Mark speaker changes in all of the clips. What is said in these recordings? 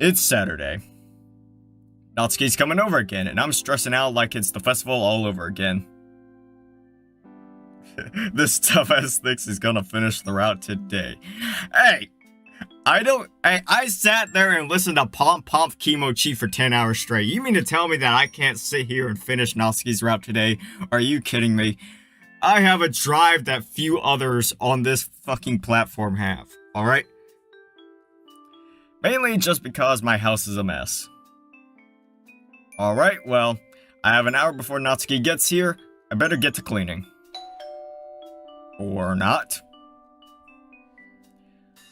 Speaker 1: It's Saturday. Natsuki's coming over again, and I'm stressing out like it's the festival all over again. This tough-ass Nix is gonna finish the route today. Hey! I sat there and listened to Pomp Pomp Kimochi for 10 hours straight. You mean to tell me that I can't sit here and finish Natsuki's route today? Are you kidding me? I have a drive that few others on this fucking platform have, alright? Mainly just because my house is a mess. Alright, well, I have an hour before Natsuki gets here. I better get to cleaning. Or not.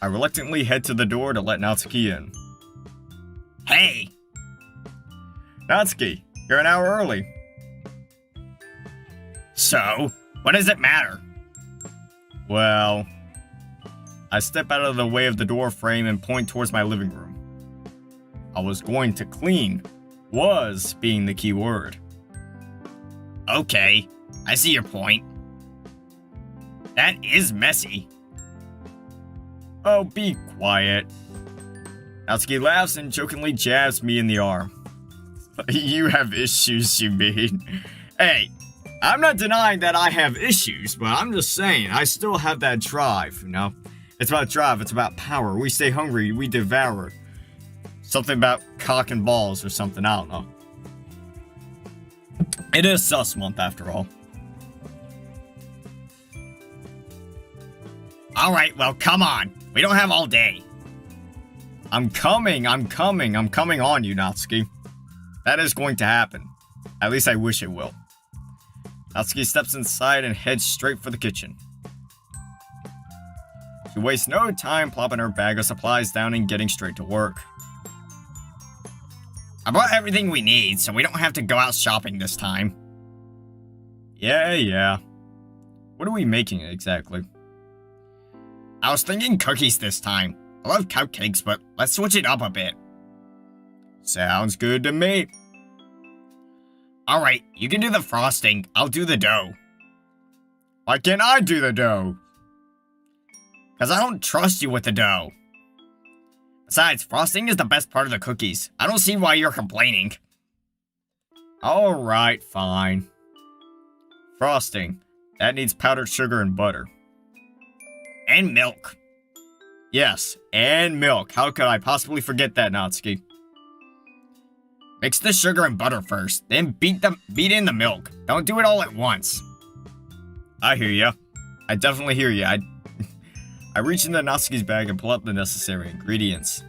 Speaker 1: I reluctantly head to the door to let Natsuki in. Hey! Natsuki, you're an hour early. So, what does it matter? Well, I step out of the way of the door frame and point towards my living room. I was going to clean. Was being the key word. Okay, I see your point. That is messy. Oh, be quiet. Natsuki laughs and jokingly jabs me in the arm. You have issues, you mean? Hey, I'm not denying that I have issues, but I'm just saying, I still have that drive, you know? It's about drive, it's about power. We stay hungry, we devour. Something about cock and balls or something, I don't know. It is sus month after all. Alright, well, come on. We don't have all day. I'm coming on you, Natsuki. That is going to happen. At least I wish it will. Natsuki steps inside and heads straight for the kitchen. She wastes no time plopping her bag of supplies down and getting straight to work. I bought everything we need, so we don't have to go out shopping this time. Yeah. What are we making exactly? I was thinking cookies this time. I love cupcakes, but let's switch it up a bit. Sounds good to me. Alright, you can do the frosting. I'll do the dough. Why can't I do the dough? Because I don't trust you with the dough. Besides, frosting is the best part of the cookies. I don't see why you're complaining. Alright, fine. Frosting. That needs powdered sugar and butter. And milk. Yes, and milk. How could I possibly forget that, Natsuki? Mix the sugar and butter first, then beat in the milk. Don't do it all at once. I hear ya. I definitely hear ya. I reach into Natsuki's bag and pull out the necessary ingredients.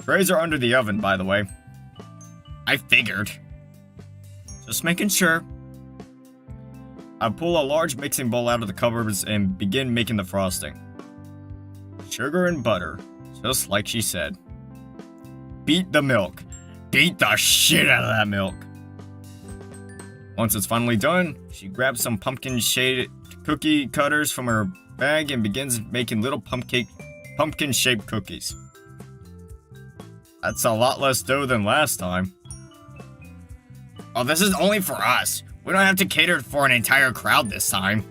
Speaker 1: Trays are under the oven, by the way. I figured. Just making sure. I pull a large mixing bowl out of the cupboards and begin making the frosting. Sugar and butter, just like she said. Beat the milk. Beat the shit out of that milk. Once it's finally done, she grabs some pumpkin-shaped cookie cutters from her bag and begins making little pumpkin-shaped cookies. That's a lot less dough than last time. Oh, this is only for us. We don't have to cater for an entire crowd this time.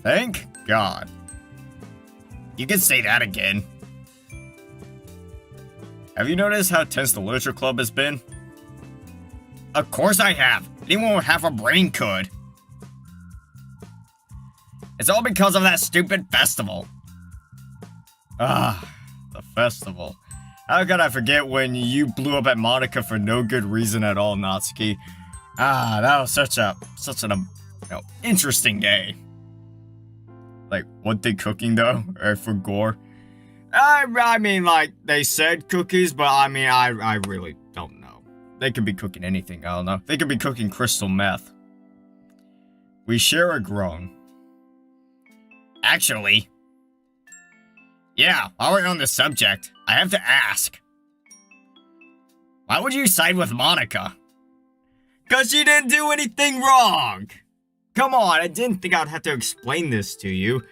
Speaker 1: Thank God. You can say that again. Have you noticed how tense the literature club has been? Of course I have. Anyone with half a brain could. It's all because of that stupid festival. The festival. How could I forget when you blew up at Monika for no good reason at all, Natsuki? That was such an interesting day. Like, what they cooking though? Or for gore? I mean, like, they said cookies, but I mean, I really don't know. They could be cooking anything, I don't know. They could be cooking crystal meth. We share a groan. Actually, yeah, while we're on the subject, I have to ask. Why would you side with Monika? Cause she didn't do anything wrong! Come on, I didn't think I'd have to explain this to you.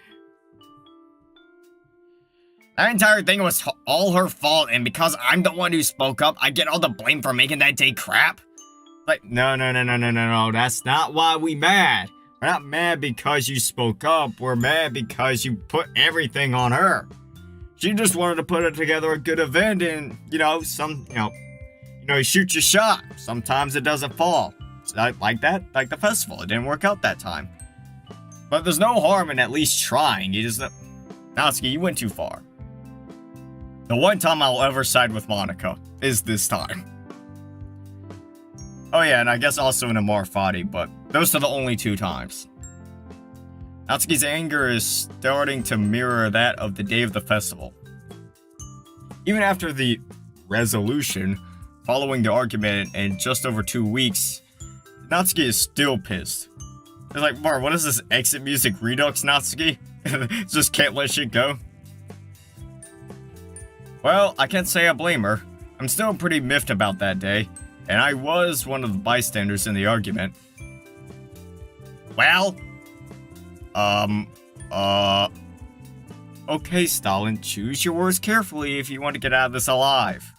Speaker 1: That entire thing was all her fault, and because I'm the one who spoke up, I get all the blame for making that day crap? Like, no, that's not why we mad. We're not mad because you spoke up, we're mad because you put everything on her. She just wanted to put it together a good event and, you shoot your shot. Sometimes it doesn't fall. Like the festival. It didn't work out that time. But there's no harm in at least trying. Natsuki, you went too far. The one time I'll ever side with Monika is this time. Oh yeah, and I guess also in a Marfati, but those are the only 2 times. Natsuki's anger is starting to mirror that of the day of the festival. Even after the resolution following the argument in just over 2 weeks, Natsuki is still pissed. It's like, what is this exit music redux, Natsuki? Just can't let shit go? Well, I can't say I blame her. I'm still pretty miffed about that day, and I was one of the bystanders in the argument. Well, okay, Stalin, choose your words carefully if you want to get out of this alive.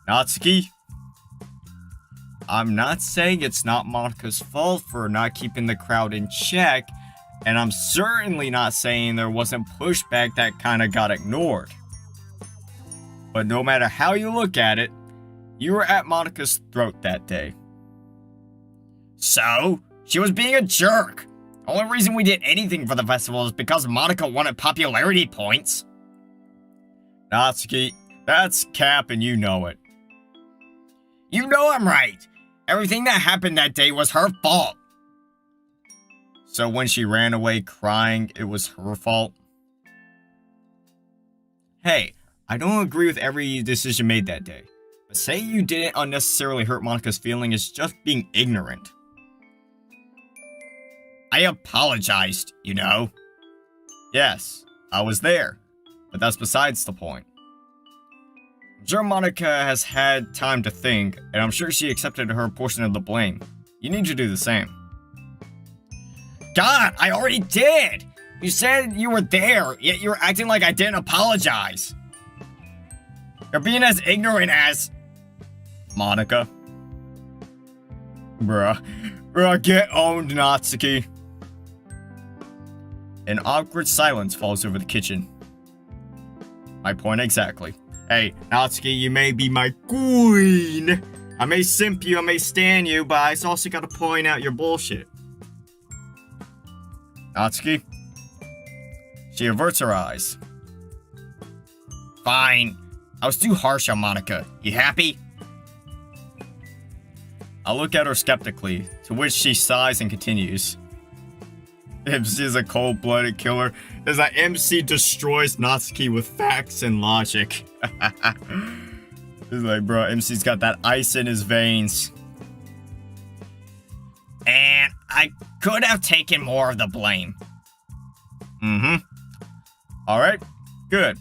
Speaker 1: Natsuki, I'm not saying it's not Monika's fault for not keeping the crowd in check, and I'm certainly not saying there wasn't pushback that kinda got ignored. But no matter how you look at it, you were at Monika's throat that day. So? She was being a jerk! The only reason we did anything for the festival is because Monika wanted popularity points. Natsuki, that's cap and you know it. You know I'm right! Everything that happened that day was her fault! So when she ran away crying, it was her fault? Hey, I don't agree with every decision made that day. But saying you didn't unnecessarily hurt Monika's feeling is just being ignorant. I apologized, you know. Yes, I was there, but that's besides the point. I'm sure Monika has had time to think, and I'm sure she accepted her portion of the blame. You need to do the same. God, I already did! You said you were there, yet you were acting like I didn't apologize. You're being as ignorant as... Monika. Bruh, get owned, Natsuki. An awkward silence falls over the kitchen. My point exactly. Hey, Natsuki, you may be my queen. I may simp you, I may stan you, but I also gotta point out your bullshit. Natsuki? She averts her eyes. Fine. I was too harsh on Monika. You happy? I look at her skeptically, to which she sighs and continues. MC is a cold-blooded killer, as that MC destroys Natsuki with facts and logic. It's like, bro, MC's got that ice in his veins. And I could have taken more of the blame. Alright, good.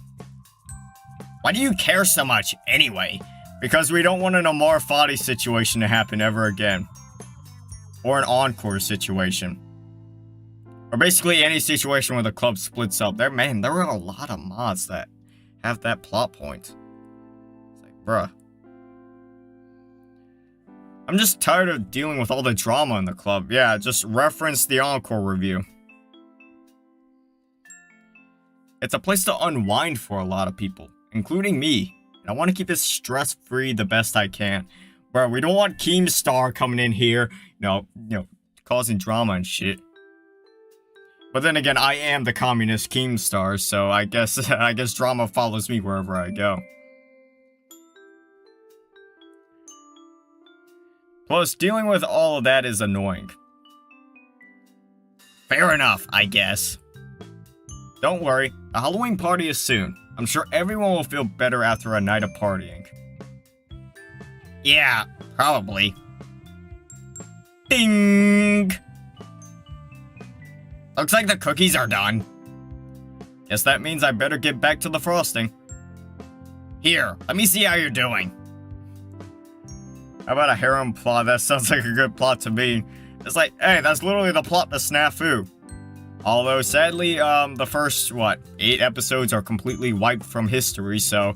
Speaker 1: Why do you care so much, anyway? Because we don't want an Amar Fadi situation to happen ever again. Or an Encore situation. Or basically any situation where the club splits up. There are a lot of mods that have that plot point. It's like, bruh. I'm just tired of dealing with all the drama in the club. Yeah, just reference the Encore review. It's a place to unwind for a lot of people, including me. And I want to keep it stress-free the best I can. Bro, we don't want Keemstar coming in here, causing drama and shit. But then again, I am the communist Keemstar, so I guess drama follows me wherever I go. Plus, dealing with all of that is annoying. Fair enough, I guess. Don't worry, a Halloween party is soon. I'm sure everyone will feel better after a night of partying. Yeah, probably. Ding! Looks like the cookies are done. Guess that means I better get back to the frosting. Here, let me see how you're doing. How about a harem plot? That sounds like a good plot to me. It's like, hey, that's literally the plot to Snafu. Although, sadly, the first, 8 episodes are completely wiped from history, so...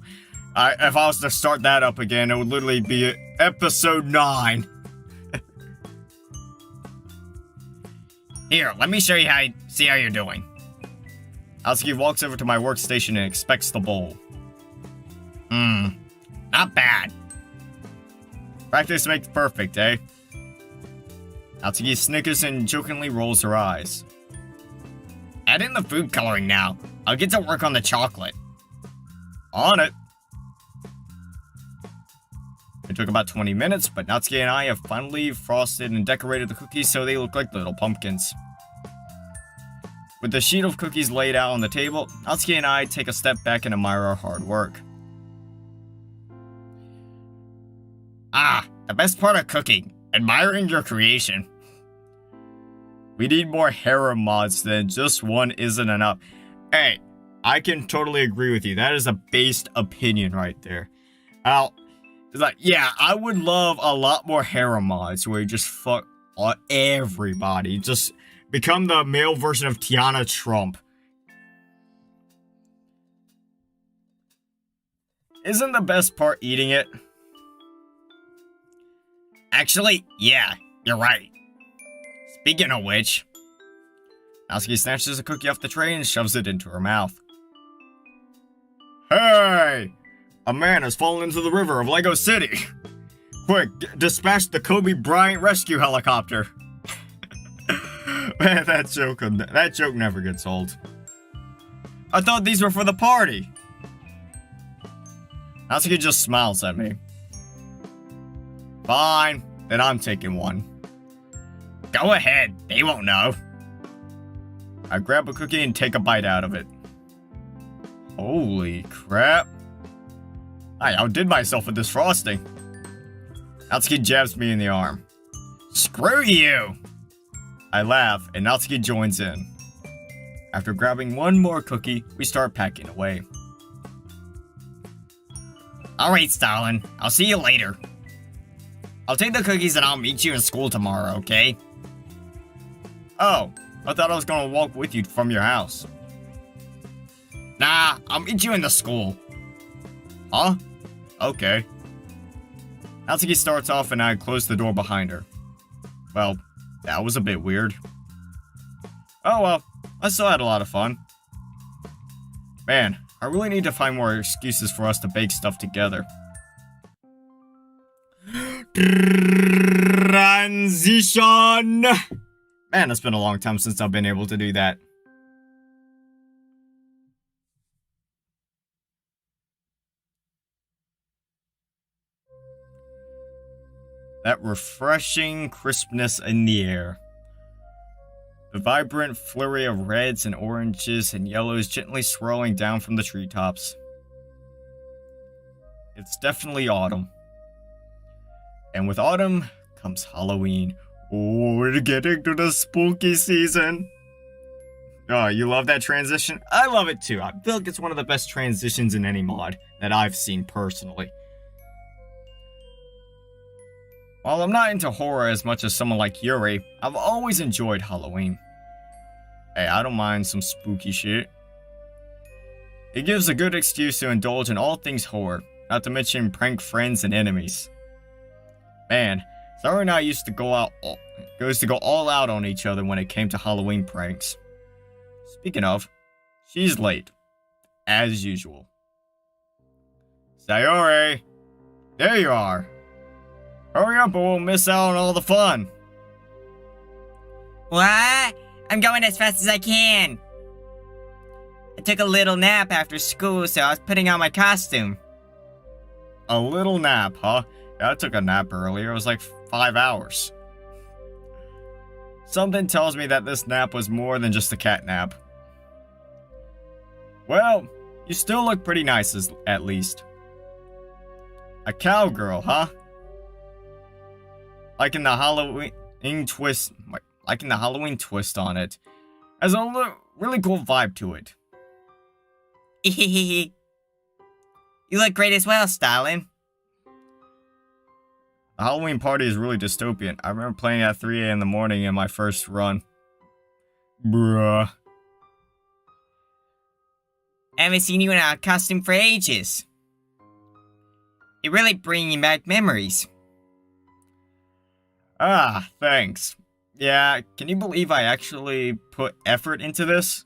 Speaker 1: if I was to start that up again, it would literally be episode 9. Here, let me show you see how you're doing. Natsuki walks over to my workstation and inspects the bowl. Not bad. Practice makes perfect, eh? Natsuki snickers and jokingly rolls her eyes. Add in the food coloring now. I'll get to work on the chocolate. On it. It took about 20 minutes, but Natsuki and I have finally frosted and decorated the cookies so they look like little pumpkins. With the sheet of cookies laid out on the table, Natsuki and I take a step back and admire our hard work. Ah, the best part of cooking, admiring your creation. We need more harem mods than just one isn't enough. Hey, I can totally agree with you. That is a based opinion right there. It's like, yeah, I would love a lot more harem mods where you just fuck everybody. Just become the male version of Tiana Trump. Isn't the best part eating it? Actually, yeah, you're right. Speaking of which, Natsuki snatches a cookie off the tray and shoves it into her mouth. Hey! A man has fallen into the river of Lego City. Quick, dispatch the Kobe Bryant rescue helicopter. Man, that joke never gets old. I thought these were for the party. Natsuki just smiles at me. Fine, then I'm taking one. Go ahead, they won't know. I grab a cookie and take a bite out of it. Holy crap. I outdid myself with this frosting. Natsuki jabs me in the arm. Screw you! I laugh, and Natsuki joins in. After grabbing one more cookie, we start packing away. Alright, Stalin. I'll see you later. I'll take the cookies and I'll meet you in school tomorrow, okay? Oh, I thought I was gonna walk with you from your house. Nah, I'll meet you in the school. Huh? Okay. Natsuki starts off and I close the door behind her. Well, that was a bit weird. Oh well, I still had a lot of fun. Man, I really need to find more excuses for us to bake stuff together. Transition! Man, it's been a long time since I've been able to do that. That refreshing crispness in the air. The vibrant flurry of reds and oranges and yellows gently swirling down from the treetops. It's definitely autumn. And with autumn comes Halloween. Oh, we're getting to the spooky season. Oh, you love that transition? I love it too. I feel like it's one of the best transitions in any mod that I've seen personally. While I'm not into horror as much as someone like Yuri, I've always enjoyed Halloween. Hey, I don't mind some spooky shit. It gives a good excuse to indulge in all things horror, not to mention prank friends and enemies. Man, Sayori and I used to go all out on each other when it came to Halloween pranks. Speaking of, she's late. As usual. Sayori! There you are! Hurry up or we'll miss out on all the fun!
Speaker 2: What? I'm going as fast as I can. I took a little nap after school, so I was putting on my costume.
Speaker 1: A little nap, huh? Yeah, I took a nap earlier. It was like 5 hours. Something tells me that this nap was more than just a cat nap. Well, you still look pretty nice at least. A cowgirl, huh? Liking the Halloween twist on it. Has a really cool vibe to it.
Speaker 2: You look great as well, Stalin.
Speaker 1: The Halloween party is really dystopian. I remember playing at 3 a.m. in the morning in my first run. Bruh.
Speaker 2: I haven't seen you in a costume for ages. You're really bringing back memories.
Speaker 1: Ah, thanks. Yeah, can you believe I actually put effort into this?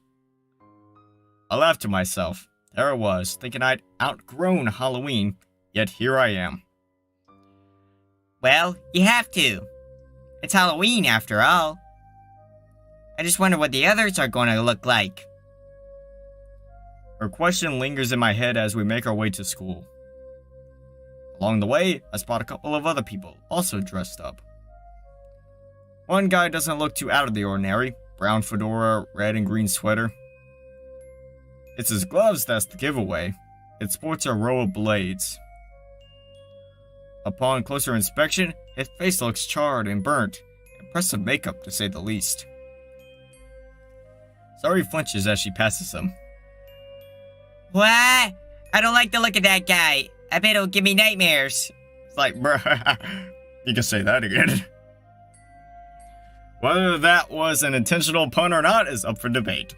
Speaker 1: I laughed to myself. There I was, thinking I'd outgrown Halloween, yet here I am.
Speaker 2: Well, you have to. It's Halloween after all. I just wonder what the others are going to look like.
Speaker 1: Her question lingers in my head as we make our way to school. Along the way, I spot a couple of other people, also dressed up. One guy doesn't look too out of the ordinary. Brown fedora, red and green sweater. It's his gloves that's the giveaway. It sports a row of blades. Upon closer inspection, his face looks charred and burnt. Impressive makeup, to say the least. Sayori flinches as she passes him.
Speaker 2: What? I don't like the look of that guy. I bet it'll give me nightmares.
Speaker 1: It's like, bruh, you can say that again. Whether that was an intentional pun or not is up for debate.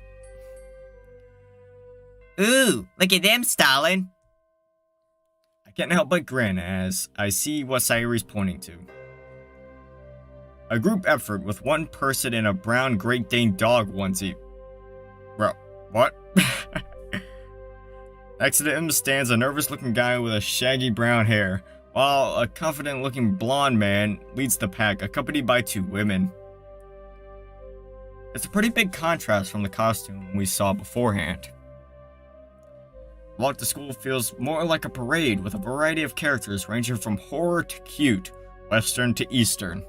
Speaker 2: Ooh, look at them, Stalin.
Speaker 1: I can't help but grin as I see what Sayori's pointing to. A group effort with one person in a brown Great Dane dog onesie. Bro, what? Next to him stands a nervous-looking guy with a shaggy brown hair, while a confident-looking blonde man leads the pack, accompanied by two women. It's a pretty big contrast from the costume we saw beforehand. The walk to school feels more like a parade with a variety of characters ranging from horror to cute, western to eastern.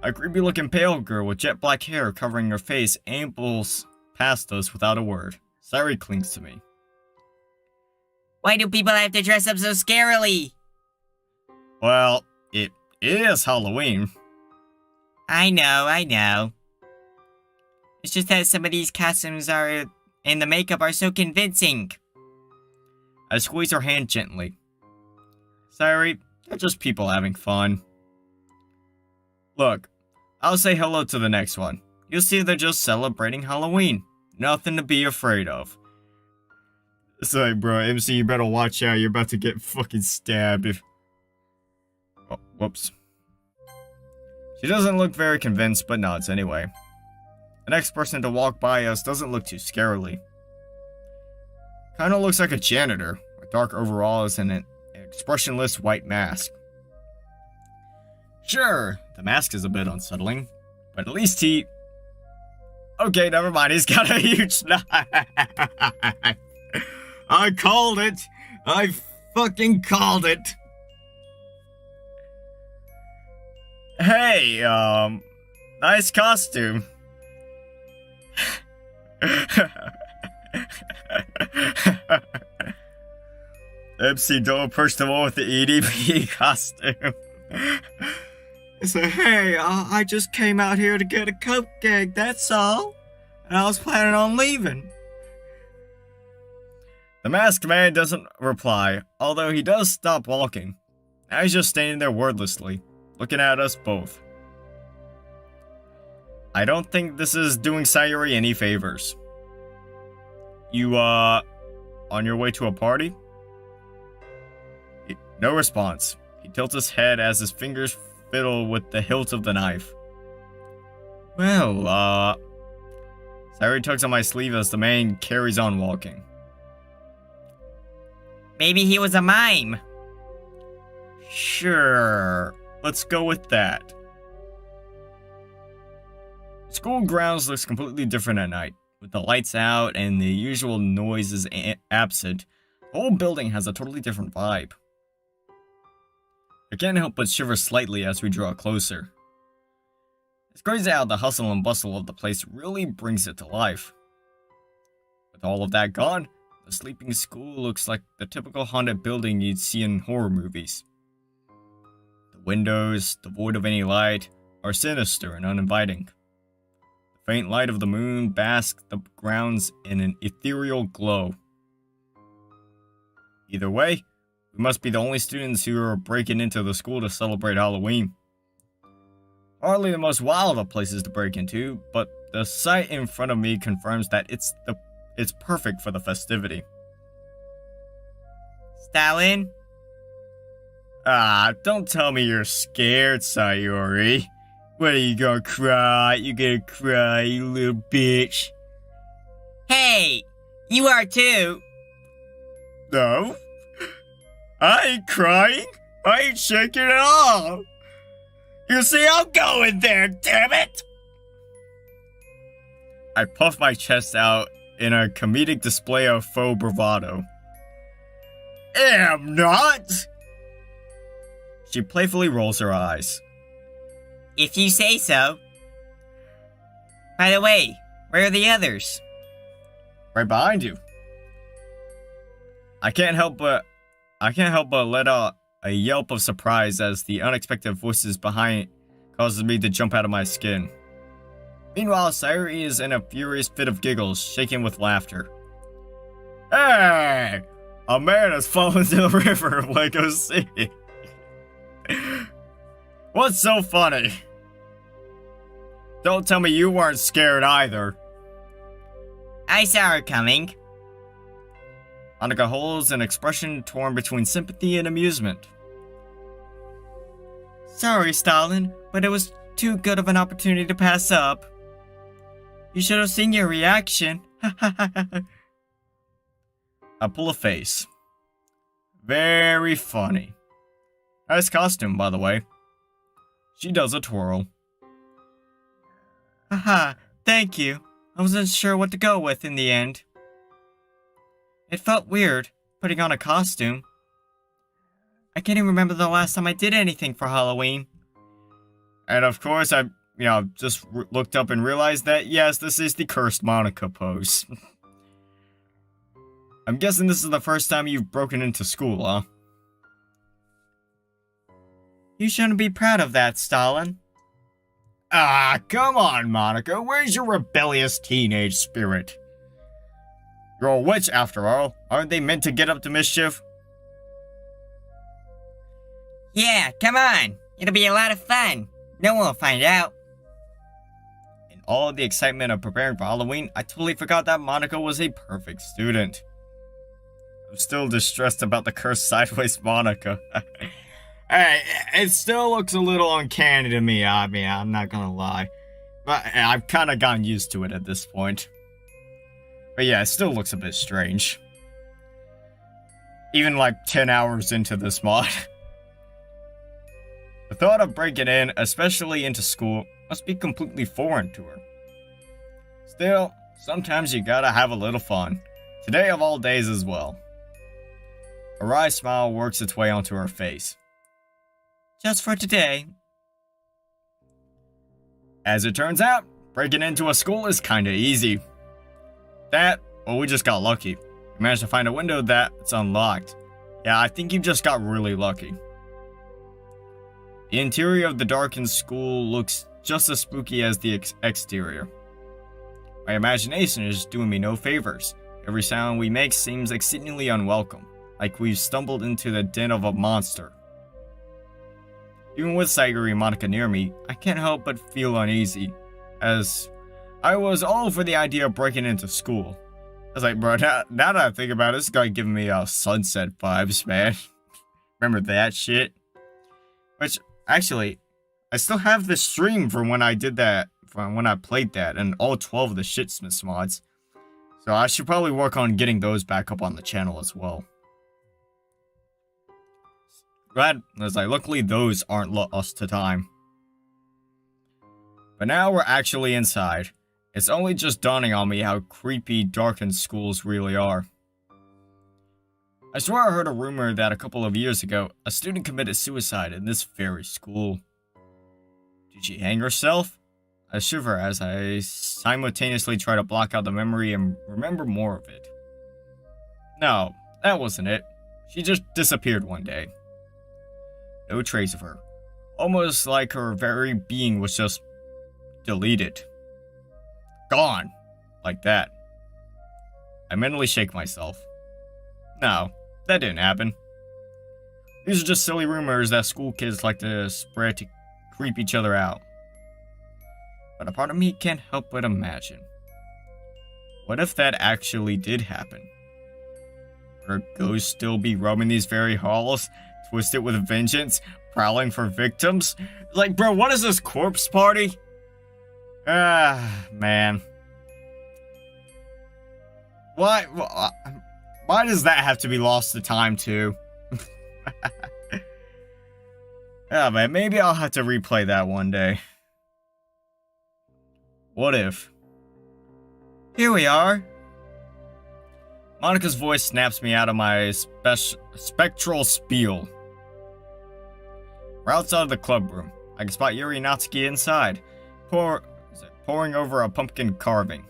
Speaker 1: A creepy-looking pale girl with jet black hair covering her face ambles past us without a word. Sayori clings to me.
Speaker 2: Why do people have to dress up so scarily?
Speaker 1: Well, it is Halloween.
Speaker 2: I know. It's just that some of these costumes and the makeup are so convincing.
Speaker 1: I squeeze her hand gently. Sayori, they're just people having fun. Look, I'll say hello to the next one. You'll see they're just celebrating Halloween. Nothing to be afraid of. It's like, bro, MC, you better watch out. You're about to get fucking stabbed if... Oh, whoops. She doesn't look very convinced, but nods anyway. The next person to walk by us doesn't look too scarily. Kinda looks like a janitor, with dark overalls and an expressionless white mask. Sure, the mask is a bit unsettling, but at least he... Okay, never mind, he's got a huge knife. I called it! I fucking called it! Hey, nice costume. MC, don't approach the one with the EDP costume. It's like, hey, I just came out here to get a cupcake, that's all. And I was planning on leaving. The masked man doesn't reply, although he does stop walking. Now he's just standing there wordlessly, looking at us both. I don't think this is doing Sayori any favors. You, on your way to a party? No response. He tilts his head as his fingers fiddle with the hilt of the knife. Well, Sayori tugs on my sleeve as the man carries on walking.
Speaker 2: Maybe he was a mime.
Speaker 1: Sure, let's go with that. School grounds looks completely different at night. With the lights out and the usual noises absent, the whole building has a totally different vibe. I can't help but shiver slightly as we draw closer. It's crazy how the hustle and bustle of the place really brings it to life. With all of that gone, the sleeping school looks like the typical haunted building you'd see in horror movies. The windows, devoid of any light, are sinister and uninviting. The faint light of the moon basks the grounds in an ethereal glow. Either way, we must be the only students who are breaking into the school to celebrate Halloween. Hardly the most wild of places to break into, but the sight in front of me confirms that it's perfect for the festivity.
Speaker 2: Stalin?
Speaker 1: Don't tell me you're scared, Sayori. What, are you gonna cry? You gonna cry, you little bitch?
Speaker 2: Hey, you are too.
Speaker 1: No. I ain't crying. I ain't shaking at all. You see, I'm going there, damn it! I puff my chest out in a comedic display of faux bravado. Am not! She playfully rolls her eyes.
Speaker 2: If you say so. By the way, where are the others?
Speaker 1: Right behind you. I can't help but let out a yelp of surprise as the unexpected voices behind causes me to jump out of my skin. Meanwhile, Sayori is in a furious fit of giggles, shaking with laughter. Hey! A man has fallen into the river of Lego City. What's so funny? Don't tell me you weren't scared either.
Speaker 2: I saw her coming.
Speaker 1: Monika holds an expression torn between sympathy and amusement.
Speaker 2: Sorry, Stalin, but it was too good of an opportunity to pass up. You should have seen your reaction.
Speaker 1: I pull a face. Very funny. Nice costume, by the way. She does a twirl.
Speaker 2: Haha, thank you. I wasn't sure what to go with in the end. It felt weird, putting on a costume. I can't even remember the last time I did anything for Halloween.
Speaker 1: And of course, I just looked up and realized that, yes, this is the cursed Monika pose. I'm guessing this is the first time you've broken into school, huh?
Speaker 2: You shouldn't be proud of that, Stalin.
Speaker 1: Ah, come on, Monika. Where's your rebellious teenage spirit? You're a witch, after all. Aren't they meant to get up to mischief?
Speaker 2: Yeah, come on. It'll be a lot of fun. No one will find out.
Speaker 1: In all the excitement of preparing for Halloween, I totally forgot that Monika was a perfect student. I'm still distressed about the cursed sideways Monika. Hey, it still looks a little uncanny to me, I mean, I'm not gonna lie. But I've kind of gotten used to it at this point. But yeah, it still looks a bit strange. Even like 10 hours into this mod. The thought of breaking in, especially into school, must be completely foreign to her. Still, sometimes you gotta have a little fun. Today of all days as well. A wry smile works its way onto her face.
Speaker 2: Just for today.
Speaker 1: As it turns out, breaking into a school is kinda easy. Well, we just got lucky. We managed to find a window that's unlocked. Yeah, I think you just got really lucky. The interior of the darkened school looks just as spooky as the exterior. My imagination is doing me no favors. Every sound we make seems exceedingly unwelcome, like we've stumbled into the den of a monster. Even with Sayori and Monika near me, I can't help but feel uneasy, as I was all for the idea of breaking into school. I was like, bro, now that I think about it, this guy giving me Sunset vibes, man. Remember that shit? Which, actually, I still have the stream from when I did that, from when I played that, and all 12 of the Shitsmiths mods. So I should probably work on getting those back up on the channel as well. Glad, as luckily those aren't lost to time. But now we're actually inside. It's only just dawning on me how creepy darkened schools really are. I swear I heard a rumor that a couple of years ago, a student committed suicide in this very school. Did she hang herself? I shiver as I simultaneously try to block out the memory and remember more of it. No, that wasn't it. She just disappeared one day. No trace of her. Almost like her very being was just deleted. Gone. Like that. I mentally shake myself. No, that didn't happen. These are just silly rumors that school kids like to spread to creep each other out. But a part of me can't help but imagine. What if that actually did happen? Would a ghost still be roaming these very halls, twisted with vengeance, prowling for victims? Like, bro, what is this corpse party? Ah, man. Why? Why does that have to be lost to time too? Yeah, man, maybe I'll have to replay that one day. What if?
Speaker 2: Here we are.
Speaker 1: Monika's voice snaps me out of my spectral spiel. We're outside of the club room. I can spot Yuri and Natsuki inside, pouring over a pumpkin carving.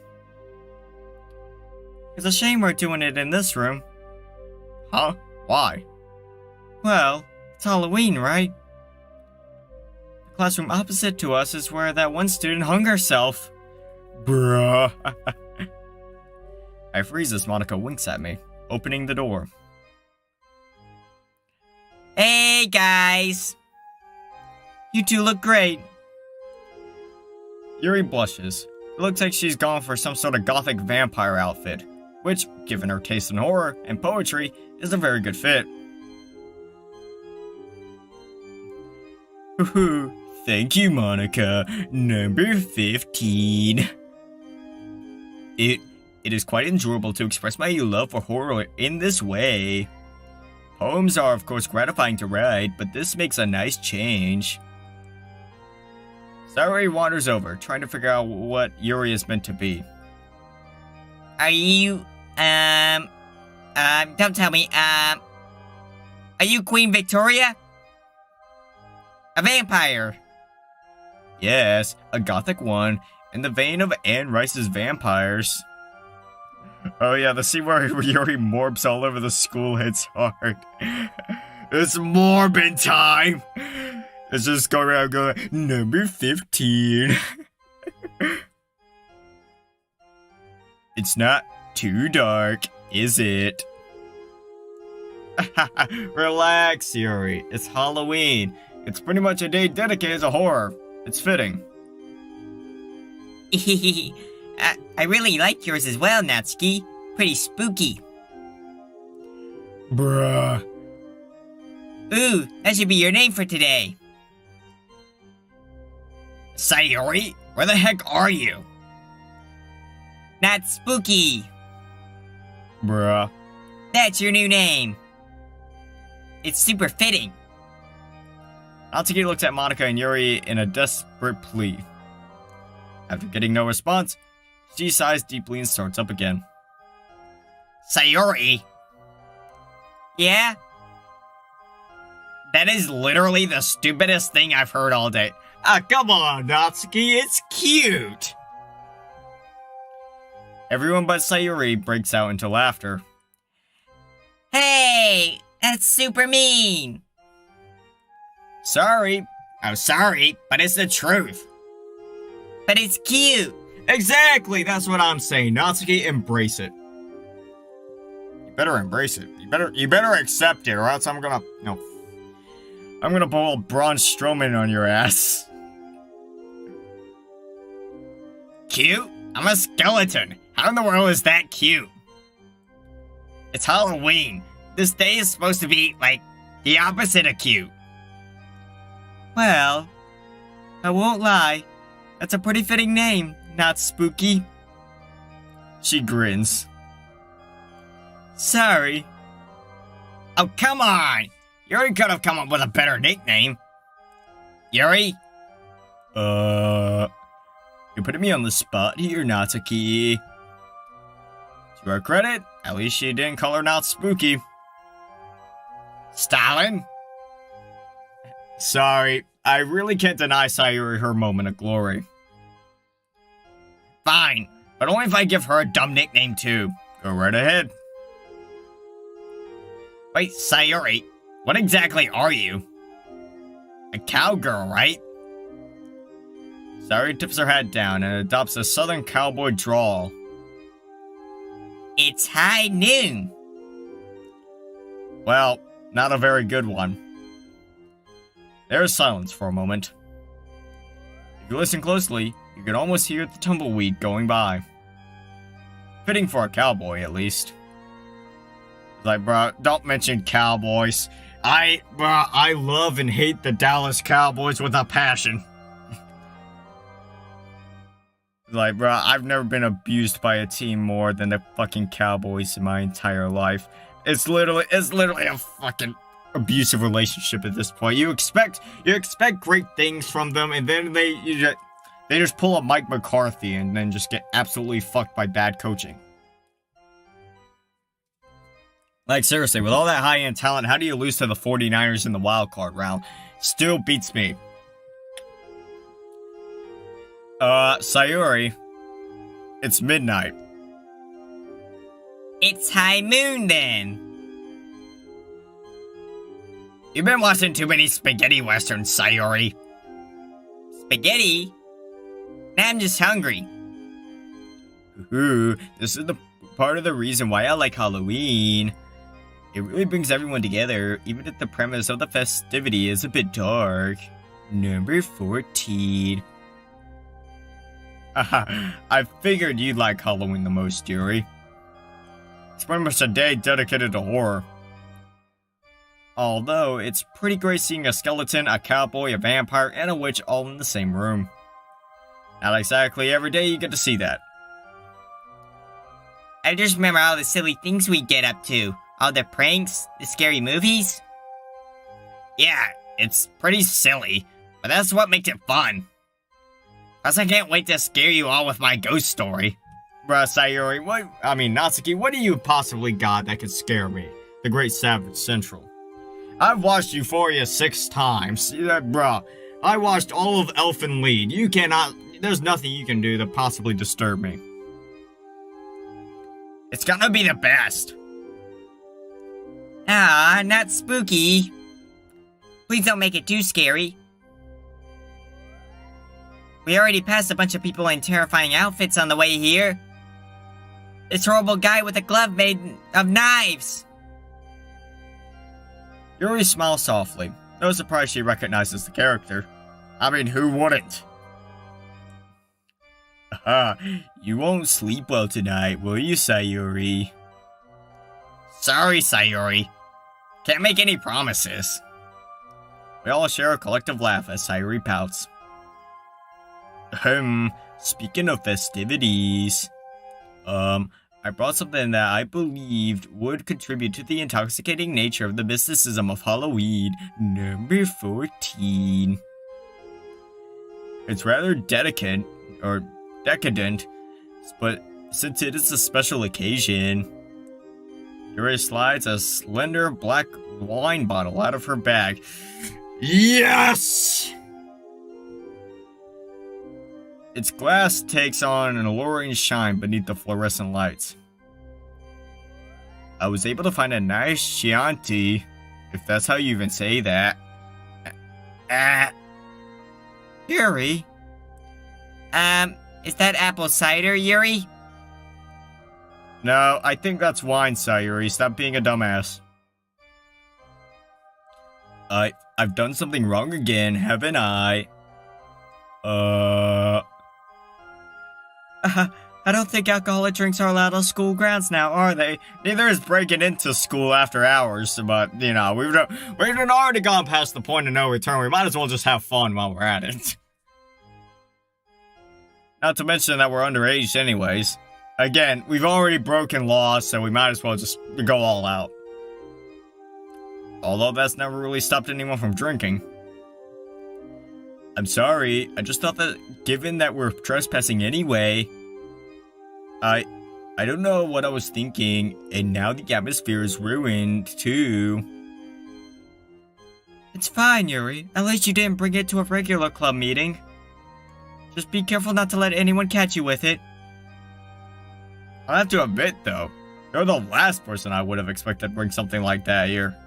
Speaker 2: It's a shame we're doing it in this room.
Speaker 1: Huh? Why?
Speaker 2: Well, it's Halloween, right? The classroom opposite to us is where that one student hung herself.
Speaker 1: Bruh. I freeze as Monika winks at me, opening the door.
Speaker 2: Hey, guys! You two look great.
Speaker 1: Yuri blushes. It looks like she's gone for some sort of gothic vampire outfit, which, given her taste in horror and poetry, is a very good fit. Thank you, Monika. Number 15. It is quite enjoyable to express my love for horror in this way. Poems are, of course, gratifying to write, but this makes a nice change. Sayori wanders over, trying to figure out what Yuri is meant to be.
Speaker 2: Are you, don't tell me, are you Queen Victoria? A vampire?
Speaker 1: Yes, a gothic one, in the vein of Anne Rice's vampires. Oh yeah, the scene where Yuri morbs all over the school hits hard. It's morbid time! It's just going around going, number 15. It's not too dark, is it? Relax, Yuri. It's Halloween. It's pretty much a day dedicated to horror. It's fitting.
Speaker 2: I really like yours as well, Natsuki. Pretty spooky.
Speaker 1: Bruh.
Speaker 2: Ooh, that should be your name for today.
Speaker 1: Sayori, where the heck are you?
Speaker 2: Not spooky.
Speaker 1: Bruh.
Speaker 2: That's your new name. It's super fitting.
Speaker 1: Natsuki looks at Monika and Yuri in a desperate plea. After getting no response, she sighs deeply and starts up again.
Speaker 2: Sayori? Yeah?
Speaker 1: That is literally the stupidest thing I've heard all day. Ah, come on, Natsuki, it's cute! Everyone but Sayori breaks out into laughter.
Speaker 2: Hey, that's super mean.
Speaker 1: Sorry. I'm sorry, but it's the truth.
Speaker 2: But it's cute.
Speaker 1: Exactly, that's what I'm saying. Natsuki, embrace it. You better embrace it. You better accept it, or else I'm gonna pull Braun Strowman on your ass. Cute? I'm a skeleton. How in the world is that cute? It's Halloween. This day is supposed to be, like, the opposite of cute.
Speaker 2: Well, I won't lie. That's a pretty fitting name, not spooky.
Speaker 1: She grins.
Speaker 2: Sorry.
Speaker 1: Oh, come on! Yuri could have come up with a better nickname. Yuri? You're putting me on the spot here, Natsuki. To her credit, at least she didn't call her not spooky. Stalin? Sorry, I really can't deny Sayori her moment of glory. Fine, but only if I give her a dumb nickname too. Go right ahead. Wait, Sayori, what exactly are you? A cowgirl, right? Sayori tips her head down and adopts a southern cowboy drawl.
Speaker 2: It's high noon.
Speaker 1: Well, not a very good one. There's silence for a moment. If you listen closely, you can almost hear the tumbleweed going by. Fitting for a cowboy, at least. Like, bro, don't mention cowboys. I love and hate the Dallas Cowboys with a passion. Like, bro, I've never been abused by a team more than the fucking Cowboys in my entire life. It's literally a fucking abusive relationship at this point. You expect great things from them, and then they just pull up Mike McCarthy and then just get absolutely fucked by bad coaching. Like, seriously, with all that high-end talent, how do you lose to the 49ers in the wild card round? Still beats me. Sayori. It's midnight.
Speaker 2: It's high moon then.
Speaker 1: You've been watching too many spaghetti westerns, Sayori.
Speaker 2: Spaghetti? Now I'm just hungry.
Speaker 1: Ooh, this is the part of the reason why I like Halloween. It really brings everyone together, even if the premise of the festivity is a bit dark. Number 14. I figured you'd like Halloween the most, Yuri. It's pretty much a day dedicated to horror. Although, it's pretty great seeing a skeleton, a cowboy, a vampire, and a witch all in the same room. Not exactly every day you get to see that.
Speaker 2: I just remember all the silly things we get up to. All the pranks, the scary movies.
Speaker 1: Yeah, it's pretty silly, but that's what makes it fun. Plus, I can't wait to scare you all with my ghost story. Bruh, Sayori, Natsuki, what do you possibly got that could scare me? The Great Savage Sentral. I've watched Euphoria 6 times. Bruh, I watched all of Elfen Lied. There's nothing you can do to possibly disturb me. It's gonna be the best.
Speaker 2: Ah, not spooky. Please don't make it too scary. We already passed a bunch of people in terrifying outfits on the way here. This horrible guy with a glove made of knives.
Speaker 1: Yuri smiles softly. No surprise she recognizes the character. I mean, who wouldn't? You won't sleep well tonight, will you, Sayori? Sorry, Sayori. Can't make any promises. We all share a collective laugh as Sayori pouts. Speaking of festivities, I brought something that I believed would contribute to the intoxicating nature of the mysticism of Halloween, number 14. It's rather decadent, but since it is a special occasion, Yuri slides a slender black wine bottle out of her bag. Yes! Its glass takes on an alluring shine beneath the fluorescent lights. I was able to find a nice Chianti, if that's how you even say that.
Speaker 2: Yuri? Is that apple cider, Yuri?
Speaker 1: No, I think that's wine, Sayori. Stop being a dumbass. I've done something wrong again, haven't I?
Speaker 2: I don't think alcoholic drinks are allowed on school grounds now, are they?
Speaker 1: Neither is breaking into school after hours, but, we've already gone past the point of no return. We might as well just have fun while we're at it. Not to mention that we're underage anyways. Again, we've already broken laws, so we might as well just go all out. Although that's never really stopped anyone from drinking. I'm sorry, I just thought that given that we're trespassing anyway, I don't know what I was thinking, and now the atmosphere is ruined, too.
Speaker 2: It's fine, Yuri. At least you didn't bring it to a regular club meeting. Just be careful not to let anyone catch you with it.
Speaker 1: I have to admit, though, you're the last person I would have expected to bring something like that here.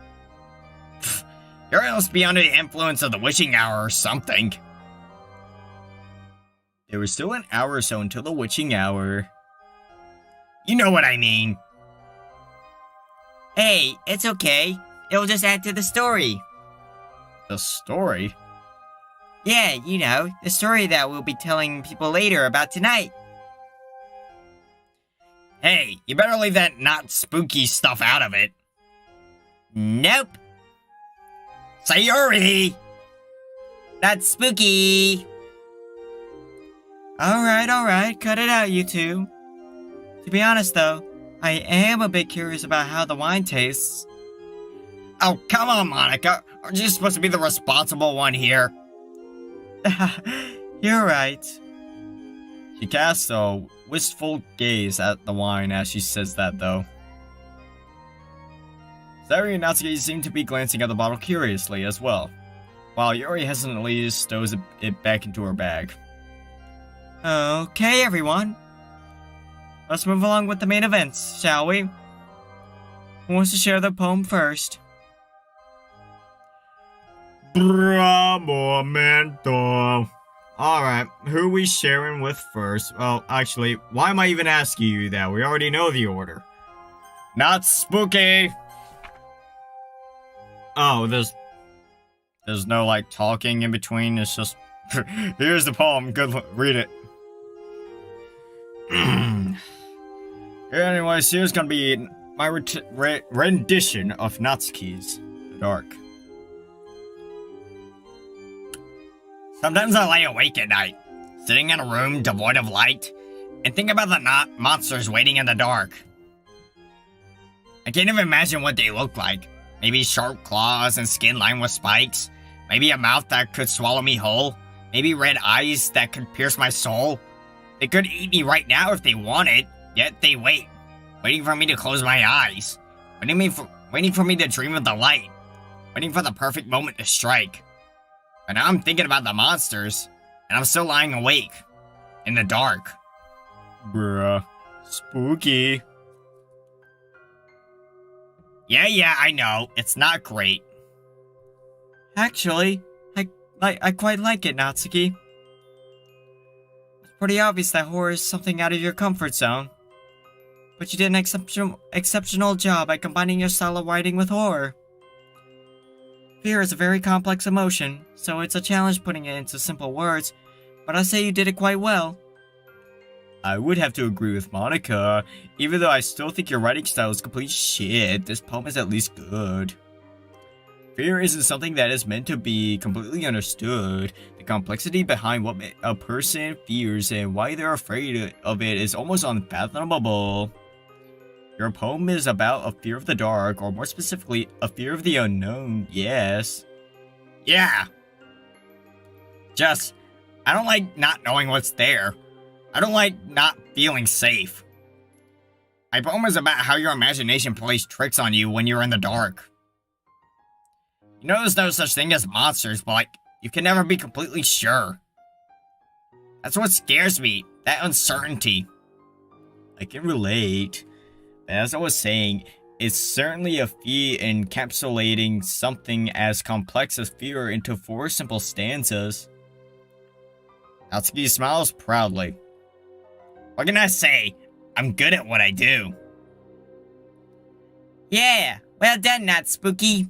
Speaker 1: You're must be under the influence of the witching hour or something. There was still an hour or so until the witching hour. You know what I mean.
Speaker 2: Hey, it's okay. It'll just add to the story.
Speaker 1: The story?
Speaker 2: Yeah, the story that we'll be telling people later about tonight.
Speaker 1: Hey, you better leave that not spooky stuff out of it.
Speaker 2: Nope.
Speaker 1: Sayori!
Speaker 2: Not spooky. Alright, cut it out, you two. To be honest, though, I am a bit curious about how the wine tastes.
Speaker 1: Oh, come on, Monika. Aren't you supposed to be the responsible one here?
Speaker 2: You're right.
Speaker 1: She casts a wistful gaze at the wine as she says that, though. Sayori and Natsuki seem to be glancing at the bottle curiously as well, while Yuri hesitantly stows it back into her bag.
Speaker 2: Okay, everyone. Let's move along with the main events, shall we? Who wants to share the poem first?
Speaker 1: Bra momento. Alright, who are we sharing with first? Well, actually, why am I even asking you that? We already know the order. Not spooky! Oh, there's no, like, talking in between. It's just, here's the poem. Good, read it. Anyways, here's gonna be my rendition of Natsuki's The Dark. Sometimes I lay awake at night, sitting in a room devoid of light, and think about the monsters waiting in the dark. I can't even imagine what they look like. Maybe sharp claws and skin lined with spikes. Maybe a mouth that could swallow me whole. Maybe red eyes that could pierce my soul. They could eat me right now if they wanted, yet they wait, waiting for me to close my eyes, waiting for me to dream of the light, waiting for the perfect moment to strike. But now I'm thinking about the monsters, and I'm still lying awake, in the dark. Bruh, spooky. Yeah, I know, it's not great.
Speaker 2: Actually, I quite like it, Natsuki. It's pretty obvious that horror is something out of your comfort zone. But you did an exceptional job at combining your style of writing with horror. Fear is a very complex emotion, so it's a challenge putting it into simple words, but I say you did it quite well.
Speaker 1: I would have to agree with Monika. Even though I still think your writing style is complete shit, this poem is at least good. Fear isn't something that is meant to be completely understood. The complexity behind what a person fears and why they're afraid of it is almost unfathomable. Your poem is about a fear of the dark, or more specifically, a fear of the unknown, yes. Yeah. Just, I don't like not knowing what's there. I don't like not feeling safe. My poem is about how your imagination plays tricks on you when you're in the dark. You know there's no such thing as monsters, but like, you can never be completely sure. That's what scares me, that uncertainty. I can relate. As I was saying, it's certainly a feat encapsulating something as complex as fear into 4 simple stanzas. Natsuki smiles proudly. What can I say? I'm good at what I do. Yeah, well done, not spooky.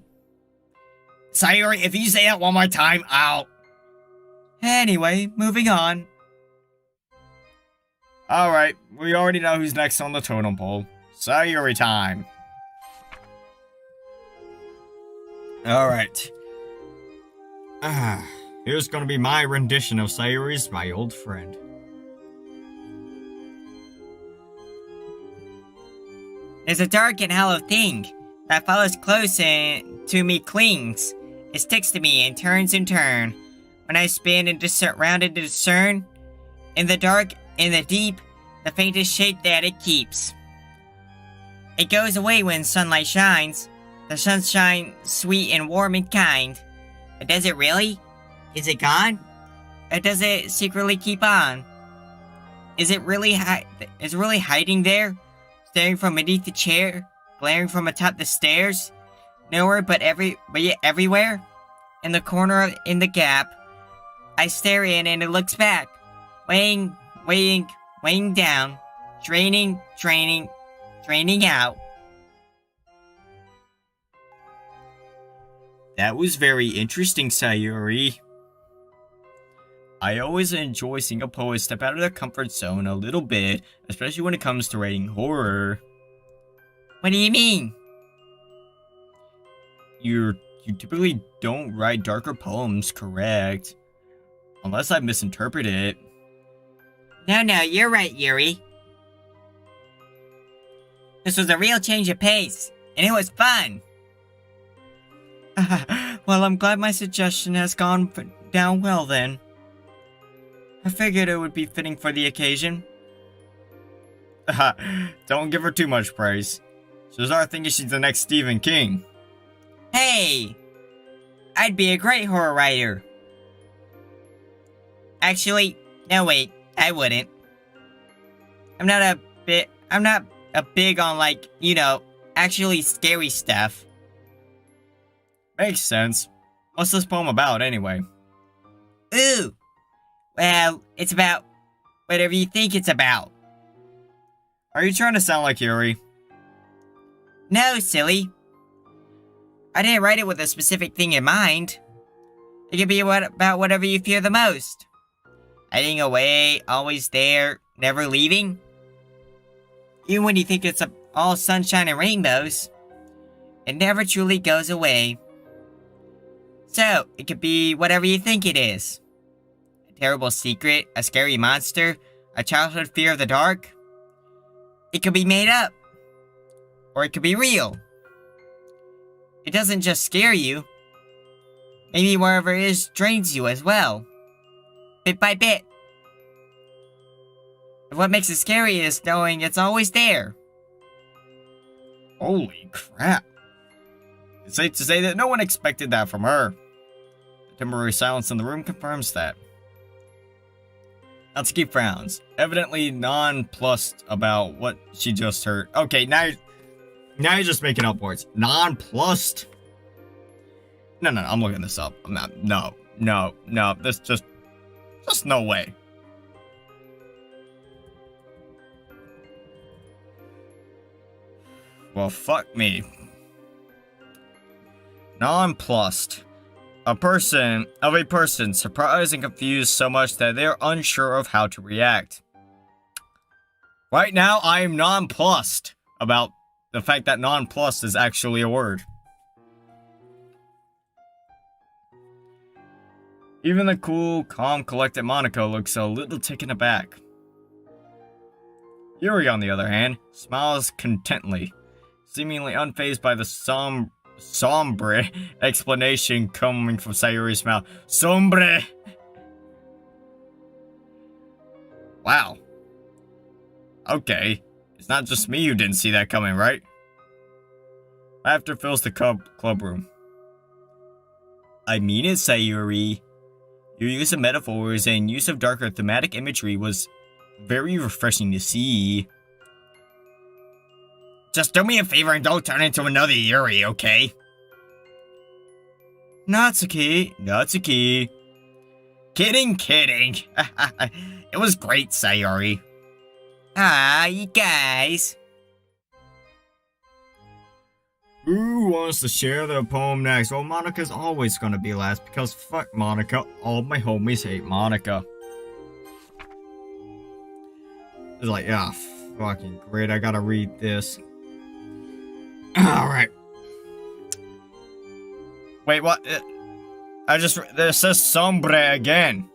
Speaker 1: Sayori, if you say that one more time, I'll...
Speaker 2: Anyway, moving on.
Speaker 1: Alright, we already know who's next on the totem pole. Sayori time. Alright. Here's gonna be my rendition of Sayori's My Old Friend.
Speaker 2: There's a dark and hollow thing that follows close and to me clings. It sticks to me and turns and turn. When I spin and round and discern, in the dark, in the deep, the faintest shape that it keeps. It goes away when sunlight shines, the sunshine sweet and warm and kind. But does it really? Is it gone? Or does it secretly keep on? Is it really hiding there? Staring from beneath the chair? Glaring from atop the stairs? Nowhere but yet everywhere? In the corner, in the gap. I stare in and it looks back. Weighing down. Draining out.
Speaker 1: That was very interesting, Sayori. I always enjoy seeing a poet step out of their comfort zone a little bit, especially when it comes to writing horror.
Speaker 2: What do you mean?
Speaker 1: You typically don't write darker poems, correct? Unless I misinterpret it.
Speaker 2: No, you're right, Yuri. This was a real change of pace, and it was fun. Well, I'm glad my suggestion has gone down well then. I figured it would be fitting for the occasion.
Speaker 1: Don't give her too much praise. She'll start thinking she's the next Stephen King.
Speaker 2: Hey! I'd be a great horror writer. Actually, no wait, I wouldn't. I'm not a big on like, actually scary stuff.
Speaker 1: Makes sense. What's this poem about anyway?
Speaker 2: Ooh! Well, it's about whatever you think it's about.
Speaker 1: Are you trying to sound like Yuri?
Speaker 2: No, silly. I didn't write it with a specific thing in mind. It could be about whatever you fear the most. Hiding away, always there, never leaving. Even when you think it's all sunshine and rainbows, it never truly goes away. So, it could be whatever you think it is. A terrible secret, a scary monster, a childhood fear of the dark. It could be made up. Or it could be real. It doesn't just scare you. Maybe wherever it is drains you as well. Bit by bit. And what makes it scary is knowing it's always there.
Speaker 1: Holy crap. It's safe to say that no one expected that from her. The temporary silence in the room confirms that. Natsuki frowns, evidently nonplussed about what she just heard. Okay, now you're just making up words. Nonplussed? No, I'm looking this up. I'm not. No. This just no way. Well, fuck me. Nonplussed. A person surprised and confused so much that they're unsure of how to react. Right now, I am nonplussed about the fact that nonplussed is actually a word. Even the cool, calm, collected Monika looks a little taken aback. Yuri, on the other hand, smiles contently, seemingly unfazed by the sombre explanation coming from Sayori's mouth. Sombre! Wow. Okay. It's not just me who didn't see that coming, right? Laughter fills the club room. I mean it, Sayori. Your use of metaphors and use of darker thematic imagery was very refreshing to see. Just do me a favor and don't turn into another Yuri, okay? Natsuki. Kidding. It was great, Sayori.
Speaker 2: Ah, you guys.
Speaker 1: Who wants to share their poem next? Well, Monika's always gonna be last because fuck Monika. All my homies hate Monika. It's like, yeah, fucking great. I gotta read this. Alright. Wait, what? This says sombre again.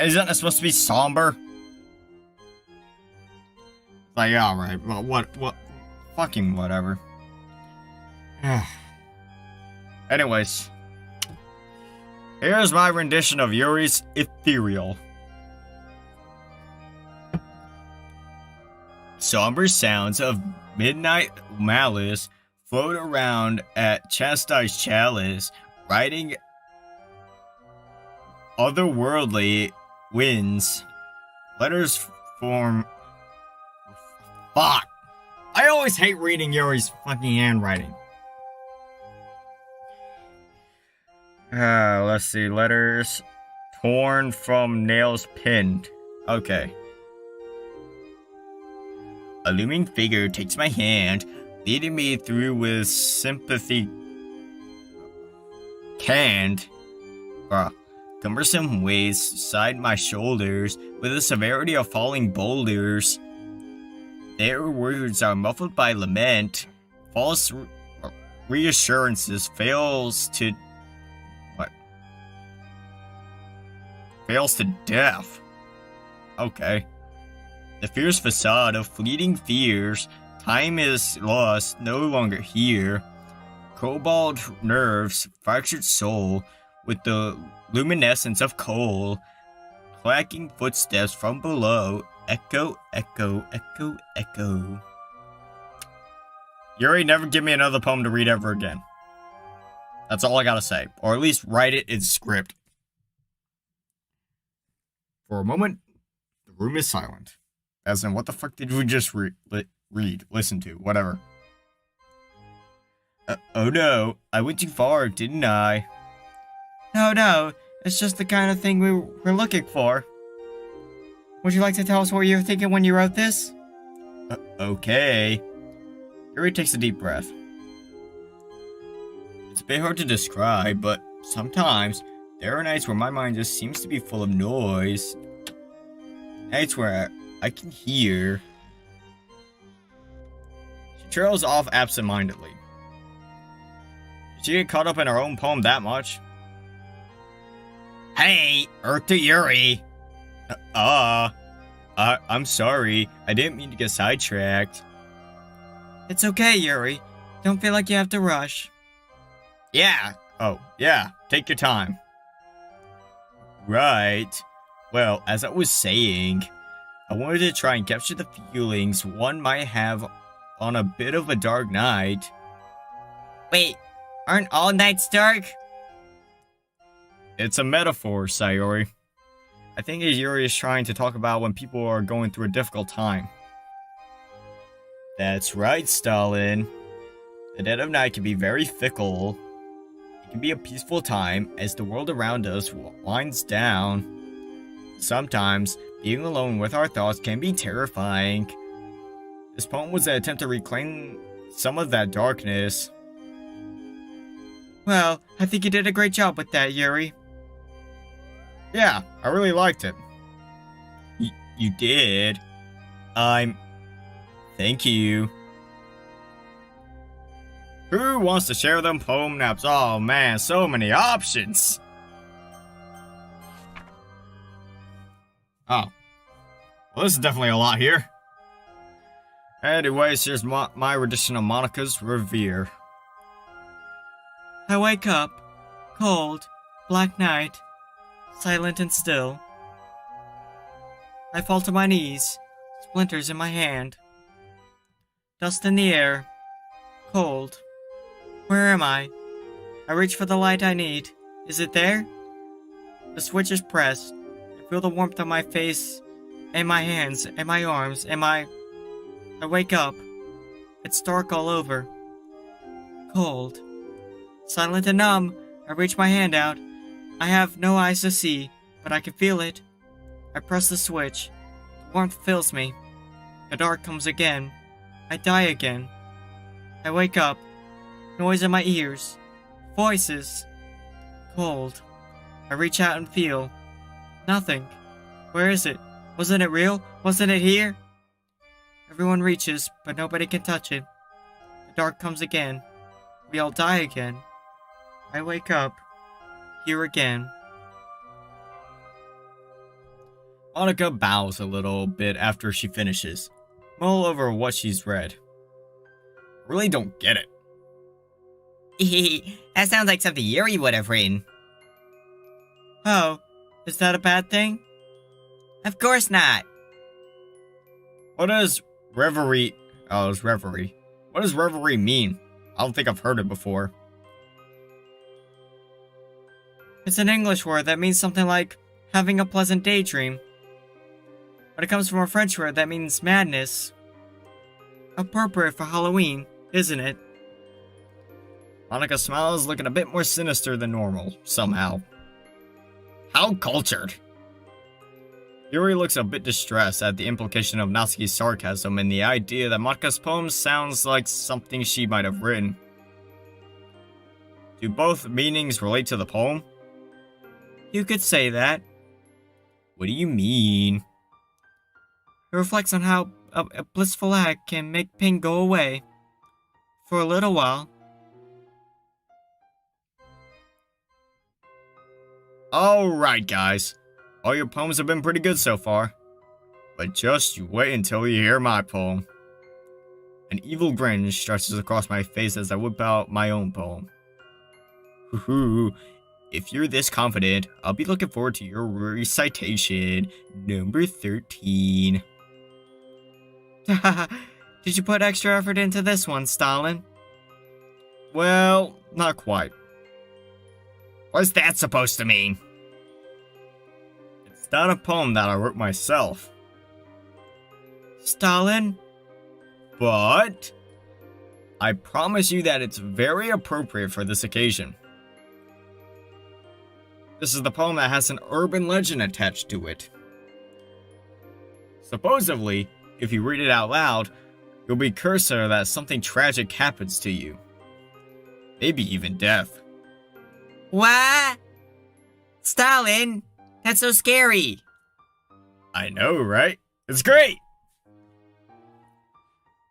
Speaker 1: Isn't it supposed to be somber? Like, alright, well, what? Fucking whatever. Anyways. Here's my rendition of Yuri's Ethereal. Somber sounds of midnight malice float around at chastised chalice, riding otherworldly winds. Letters form... Fuck! I always hate reading Yuri's fucking handwriting. Let's see. Letters torn from nails pinned. Okay. A looming figure takes my hand, leading me through with sympathy canned, cumbersome ways side my shoulders with the severity of falling boulders. Their words are muffled by lament, false reassurances, fails to death. Okay. The fierce facade of fleeting fears. Time is lost, no longer here. Cobalt nerves, fractured soul, with the luminescence of coal. Clacking footsteps from below. Echo, echo, echo, echo. Yuri, never give me another poem to read ever again. That's all I gotta say. Or at least write it in script. For a moment, the room is silent. As in, what the fuck did we just listen to? Whatever. Oh no, I went too far, didn't I?
Speaker 2: No, it's just the kind of thing we were looking for. Would you like to tell us what you were thinking when you wrote this?
Speaker 1: Okay. Yuri takes a deep breath. It's a bit hard to describe, but sometimes there are nights where my mind just seems to be full of noise. Nights where I can hear. She trails off absentmindedly. Did she get caught up in her own poem that much? Hey, Earth to Yuri! I'm sorry. I didn't mean to get sidetracked.
Speaker 2: It's okay, Yuri. Don't feel like you have to rush.
Speaker 1: Yeah. Oh, yeah. Take your time. Right. Well, as I was saying, I wanted to try and capture the feelings one might have on a bit of a dark night.
Speaker 2: Wait, aren't all nights dark?
Speaker 1: It's a metaphor, Sayori. I think Yuri is trying to talk about when people are going through a difficult time. That's right, Stalin. The dead of night can be very fickle. It can be a peaceful time as the world around us winds down. Sometimes, being alone with our thoughts can be terrifying. This poem was an attempt to reclaim some of that darkness.
Speaker 2: Well, I think you did a great job with that, Yuri.
Speaker 1: Yeah, I really liked it. You did? Thank you. Who wants to share them poem naps? Oh man, so many options. Oh. Well, this is definitely a lot here. Anyways, here's my rendition of Monika's Revere.
Speaker 2: I wake up, cold, black night, silent and still. I fall to my knees, splinters in my hand. Dust in the air, cold. Where am I? I reach for the light I need. Is it there? The switch is pressed. I feel the warmth on my face, and my hands, and my arms, and I wake up. It's dark all over. Cold. Silent and numb, I reach my hand out. I have no eyes to see, but I can feel it. I press the switch. The warmth fills me. The dark comes again. I die again. I wake up. Noise in my ears. Voices. Cold. I reach out and feel. Nothing. Where is it? Wasn't it real? Wasn't it here? Everyone reaches, but nobody can touch it. The dark comes again. We all die again. I wake up. Here again.
Speaker 1: Monika bows a little bit after she finishes, mull over what she's read. I really don't get it.
Speaker 2: That sounds like something Yuri would have written. Oh, is that a bad thing? Of course not.
Speaker 1: What does reverie... Oh, it's reverie. What does reverie mean? I don't think I've heard it before.
Speaker 2: It's an English word that means something like having a pleasant daydream. But it comes from a French word that means madness. Appropriate for Halloween, isn't it?
Speaker 1: Monika smiles, looking a bit more sinister than normal, somehow. How cultured! Yuri looks a bit distressed at the implication of Natsuki's sarcasm and the idea that Monika's poem sounds like something she might have written. Do both meanings relate to the poem?
Speaker 2: You could say that.
Speaker 1: What do you mean?
Speaker 2: It reflects on how a blissful act can make pain go away. For a little while.
Speaker 1: Alright guys, all your poems have been pretty good so far. But just you wait until you hear my poem. An evil grin stretches across my face as I whip out my own poem. Hoo-hoo. If you're this confident, I'll be looking forward to your recitation. Number 13.
Speaker 2: Did you put extra effort into this one, Stalin?
Speaker 1: Well, not quite. What's that supposed to mean? It's not a poem that I wrote myself.
Speaker 2: Stalin?
Speaker 1: But I promise you that it's very appropriate for this occasion. This is the poem that has an urban legend attached to it. Supposedly, if you read it out loud, you'll be cursed or that something tragic happens to you. Maybe even death.
Speaker 2: What? Stalin? That's so scary.
Speaker 1: I know, right? It's great!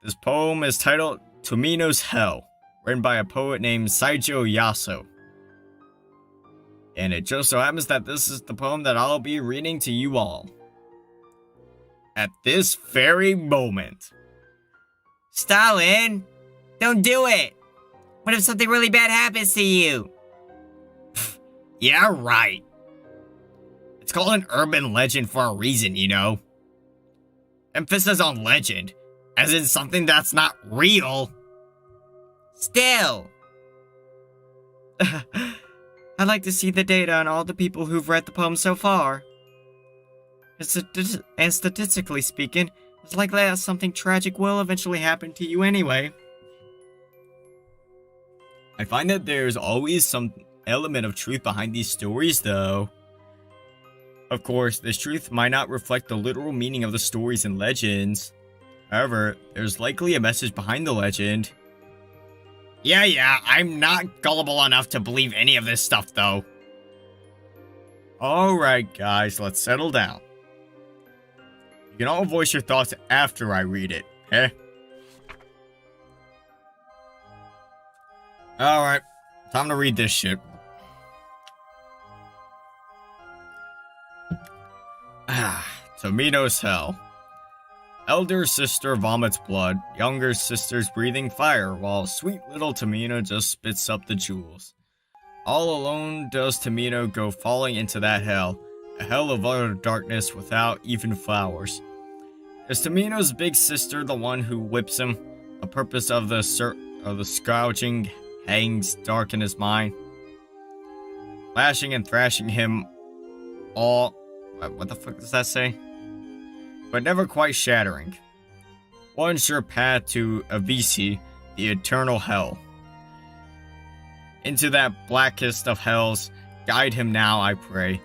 Speaker 1: This poem is titled Tomino's Hell, written by a poet named Saijo Yaso. And it just so happens that this is the poem that I'll be reading to you all. At this very moment.
Speaker 2: Stalin, don't do it. What if something really bad happens to you?
Speaker 1: Yeah, right. It's called an urban legend for a reason, you know. Emphasis on legend, as in something that's not real.
Speaker 2: Still. I'd like to see the data on all the people who've read the poem so far. And statistically speaking, it's likely that something tragic will eventually happen to you anyway.
Speaker 1: I find that there's always some element of truth behind these stories, though. Of course, this truth might not reflect the literal meaning of the stories and legends. However, there's likely a message behind the legend. Yeah, I'm not gullible enough to believe any of this stuff, though. Alright, guys, let's settle down. You can all voice your thoughts after I read it, okay? Alright, time to read this shit. Tomino's Hell. Elder sister vomits blood, younger sister's breathing fire, while sweet little Tomino just spits up the jewels. All alone does Tomino go falling into that hell, a hell of utter darkness without even flowers. Is Tomino's big sister the one who whips him? The purpose of the scourging hangs dark in his mind. Lashing and thrashing him all... What the fuck does that say? But never quite shattering. One sure path to Avisi, the eternal hell. Into that blackest of hells, guide him now, I pray,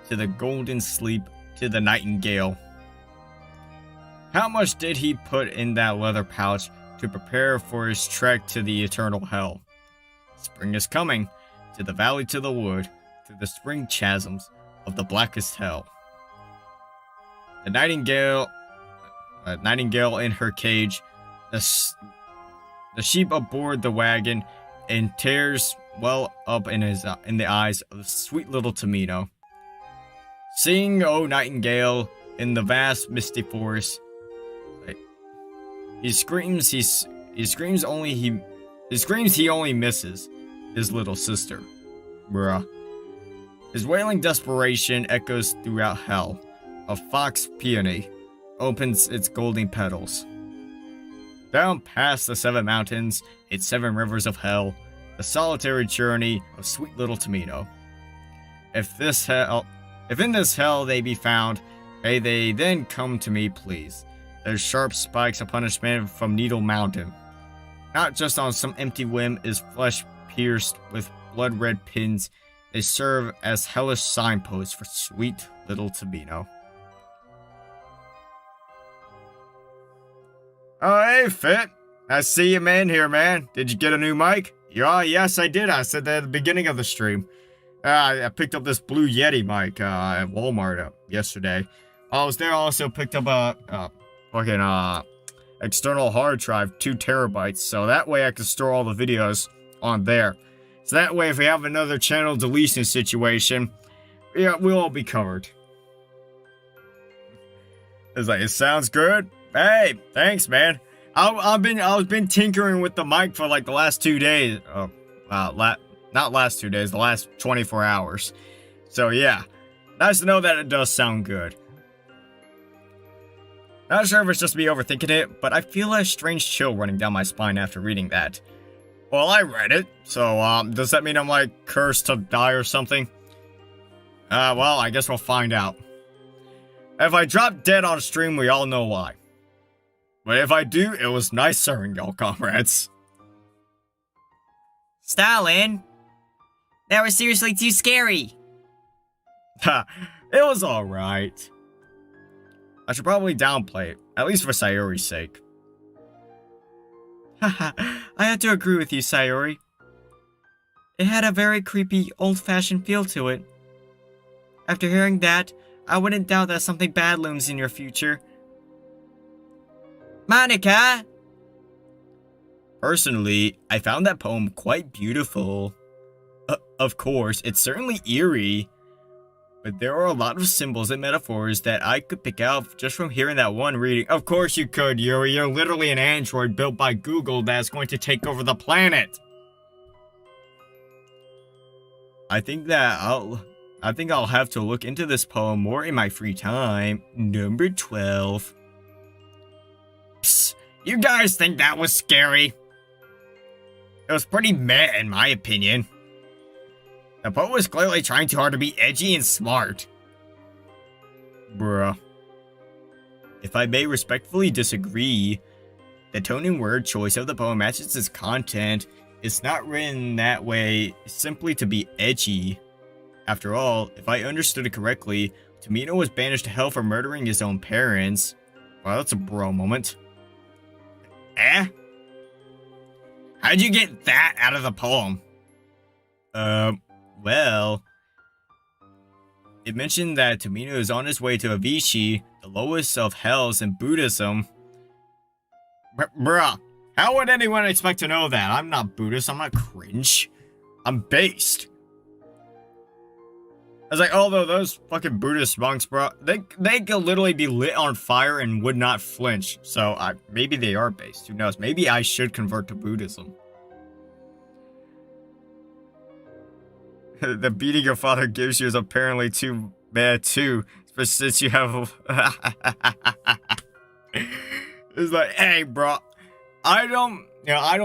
Speaker 1: to the golden sleep, to the nightingale. How much did he put in that leather pouch to prepare for his trek to the eternal hell? Spring is coming, to the valley, to the wood, to the spring chasms of the blackest hell. The nightingale in her cage, the sheep aboard the wagon, and tears well up in the eyes of the sweet little Tomino. Sing, O nightingale, in the vast misty forest. He screams he only misses his little sister. Bruh. His wailing desperation echoes throughout hell. A fox peony opens its golden petals. Down past the 7 mountains, its 7 rivers of hell, the solitary journey of sweet little Tomino. If in this hell they be found, may they then come to me, please. Their sharp spikes a punishment from Needle Mountain. Not just on some empty whim is flesh pierced with blood-red pins. They serve as hellish signposts for sweet little Tomino. Oh, hey, Fit. I see you, man, here, man. Did you get a new mic? Yeah, yes, I did. I said that at the beginning of the stream. I picked up this Blue Yeti mic at Walmart yesterday. While I was there, I also picked up a fucking external hard drive, 2 terabytes, so that way I can store all the videos on there. So that way, if we have another channel deletion situation, yeah, we'll all be covered. It's like, it sounds good. Hey, thanks, man. I've been tinkering with the mic for like the last 2 days. Oh, not last 2 days, the last 24 hours. So yeah, nice to know that it does sound good. Not sure if it's just me overthinking it, but I feel a strange chill running down my spine after reading that. Well, I read it, so does that mean I'm like cursed to die or something? Well, I guess we'll find out. If I drop dead on stream, we all know why. But if I do, it was nice serving y'all, comrades.
Speaker 2: Stalin! That was seriously too scary.
Speaker 1: Ha, it was alright. I should probably downplay it, at least for Sayori's sake.
Speaker 2: Haha, I have to agree with you, Sayori. It had a very creepy, old-fashioned feel to it. After hearing that, I wouldn't doubt that something bad looms in your future. Monika!
Speaker 1: Personally, I found that poem quite beautiful. Of course, it's certainly eerie, but there are a lot of symbols and metaphors that I could pick out just from hearing that one reading. Of course you could, Yuri. You're literally an android built by Google that's going to take over the planet. I think I'll have to look into this poem more in my free time. Number 12. Psst, you guys think that was scary? It was pretty meh in my opinion. The poet was clearly trying too hard to be edgy and smart. Bruh. If I may respectfully disagree, the tone and word choice of the poem matches its content. It's not written that way simply to be edgy. After all, if I understood it correctly, Tomino was banished to hell for murdering his own parents. Wow, that's a bro moment. Eh? How'd you get that out of the poem? Well, it mentioned that Tomino is on his way to Avicii, the lowest of hells in Buddhism. Bruh, how would anyone expect to know that? I'm not Buddhist, I'm not cringe. I'm based. I was like, although those fucking Buddhist monks, bro, they could literally be lit on fire and would not flinch. So maybe they are based, who knows? Maybe I should convert to Buddhism. The beating your father gives you is apparently too bad too, but since you have it's like, hey bro, I don't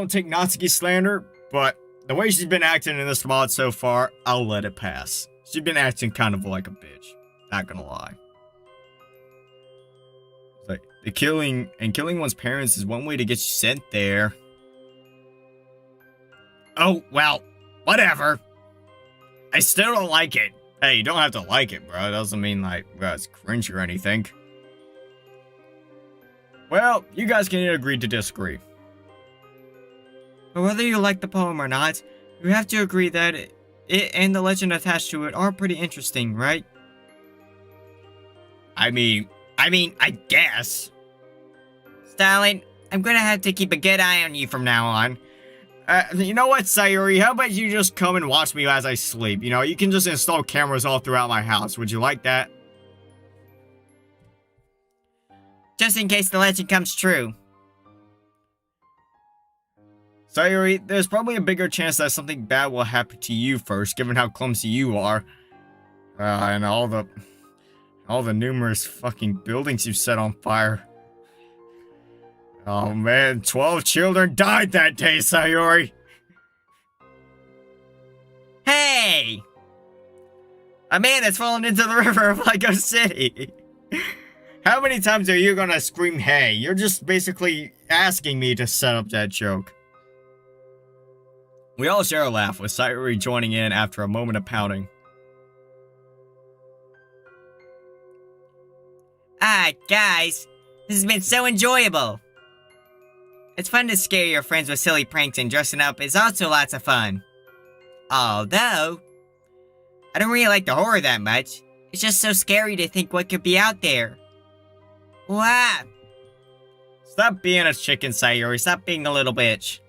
Speaker 1: take Natsuki slander, but the way she's been acting in this mod so far, I'll let it pass. She's been acting kind of like a bitch, not gonna lie. It's like killing one's parents is one way to get you sent there. Oh well, whatever. I still don't like it. Hey, you don't have to like it, bro. It doesn't mean, like, bro, it's cringe or anything. Well, you guys can agree to disagree.
Speaker 2: But whether you like the poem or not, you have to agree that it and the legend attached to it are pretty interesting, right?
Speaker 1: I mean, I guess.
Speaker 2: Stalin, I'm gonna have to keep a good eye on you from now on.
Speaker 1: You know what, Sayori? How about you just come and watch me as I sleep? You know, you can just install cameras all throughout my house. Would you like that?
Speaker 2: Just in case the legend comes true.
Speaker 1: Sayori, there's probably a bigger chance that something bad will happen to you first, given how clumsy you are. And all the numerous fucking buildings you set on fire. Oh man, 12 children died that day, Sayori!
Speaker 2: Hey! A man that's fallen into the river of Lego City!
Speaker 1: How many times are you gonna scream hey? You're just basically asking me to set up that joke. We all share a laugh, with Sayori joining in after a moment of pouting.
Speaker 2: Ah, guys, this has been so enjoyable! It's fun to scare your friends with silly pranks, and dressing up is also lots of fun. Although, I don't really like the horror that much. It's just so scary to think what could be out there. Wow.
Speaker 1: Stop being a chicken, Sayori. Stop being a little bitch.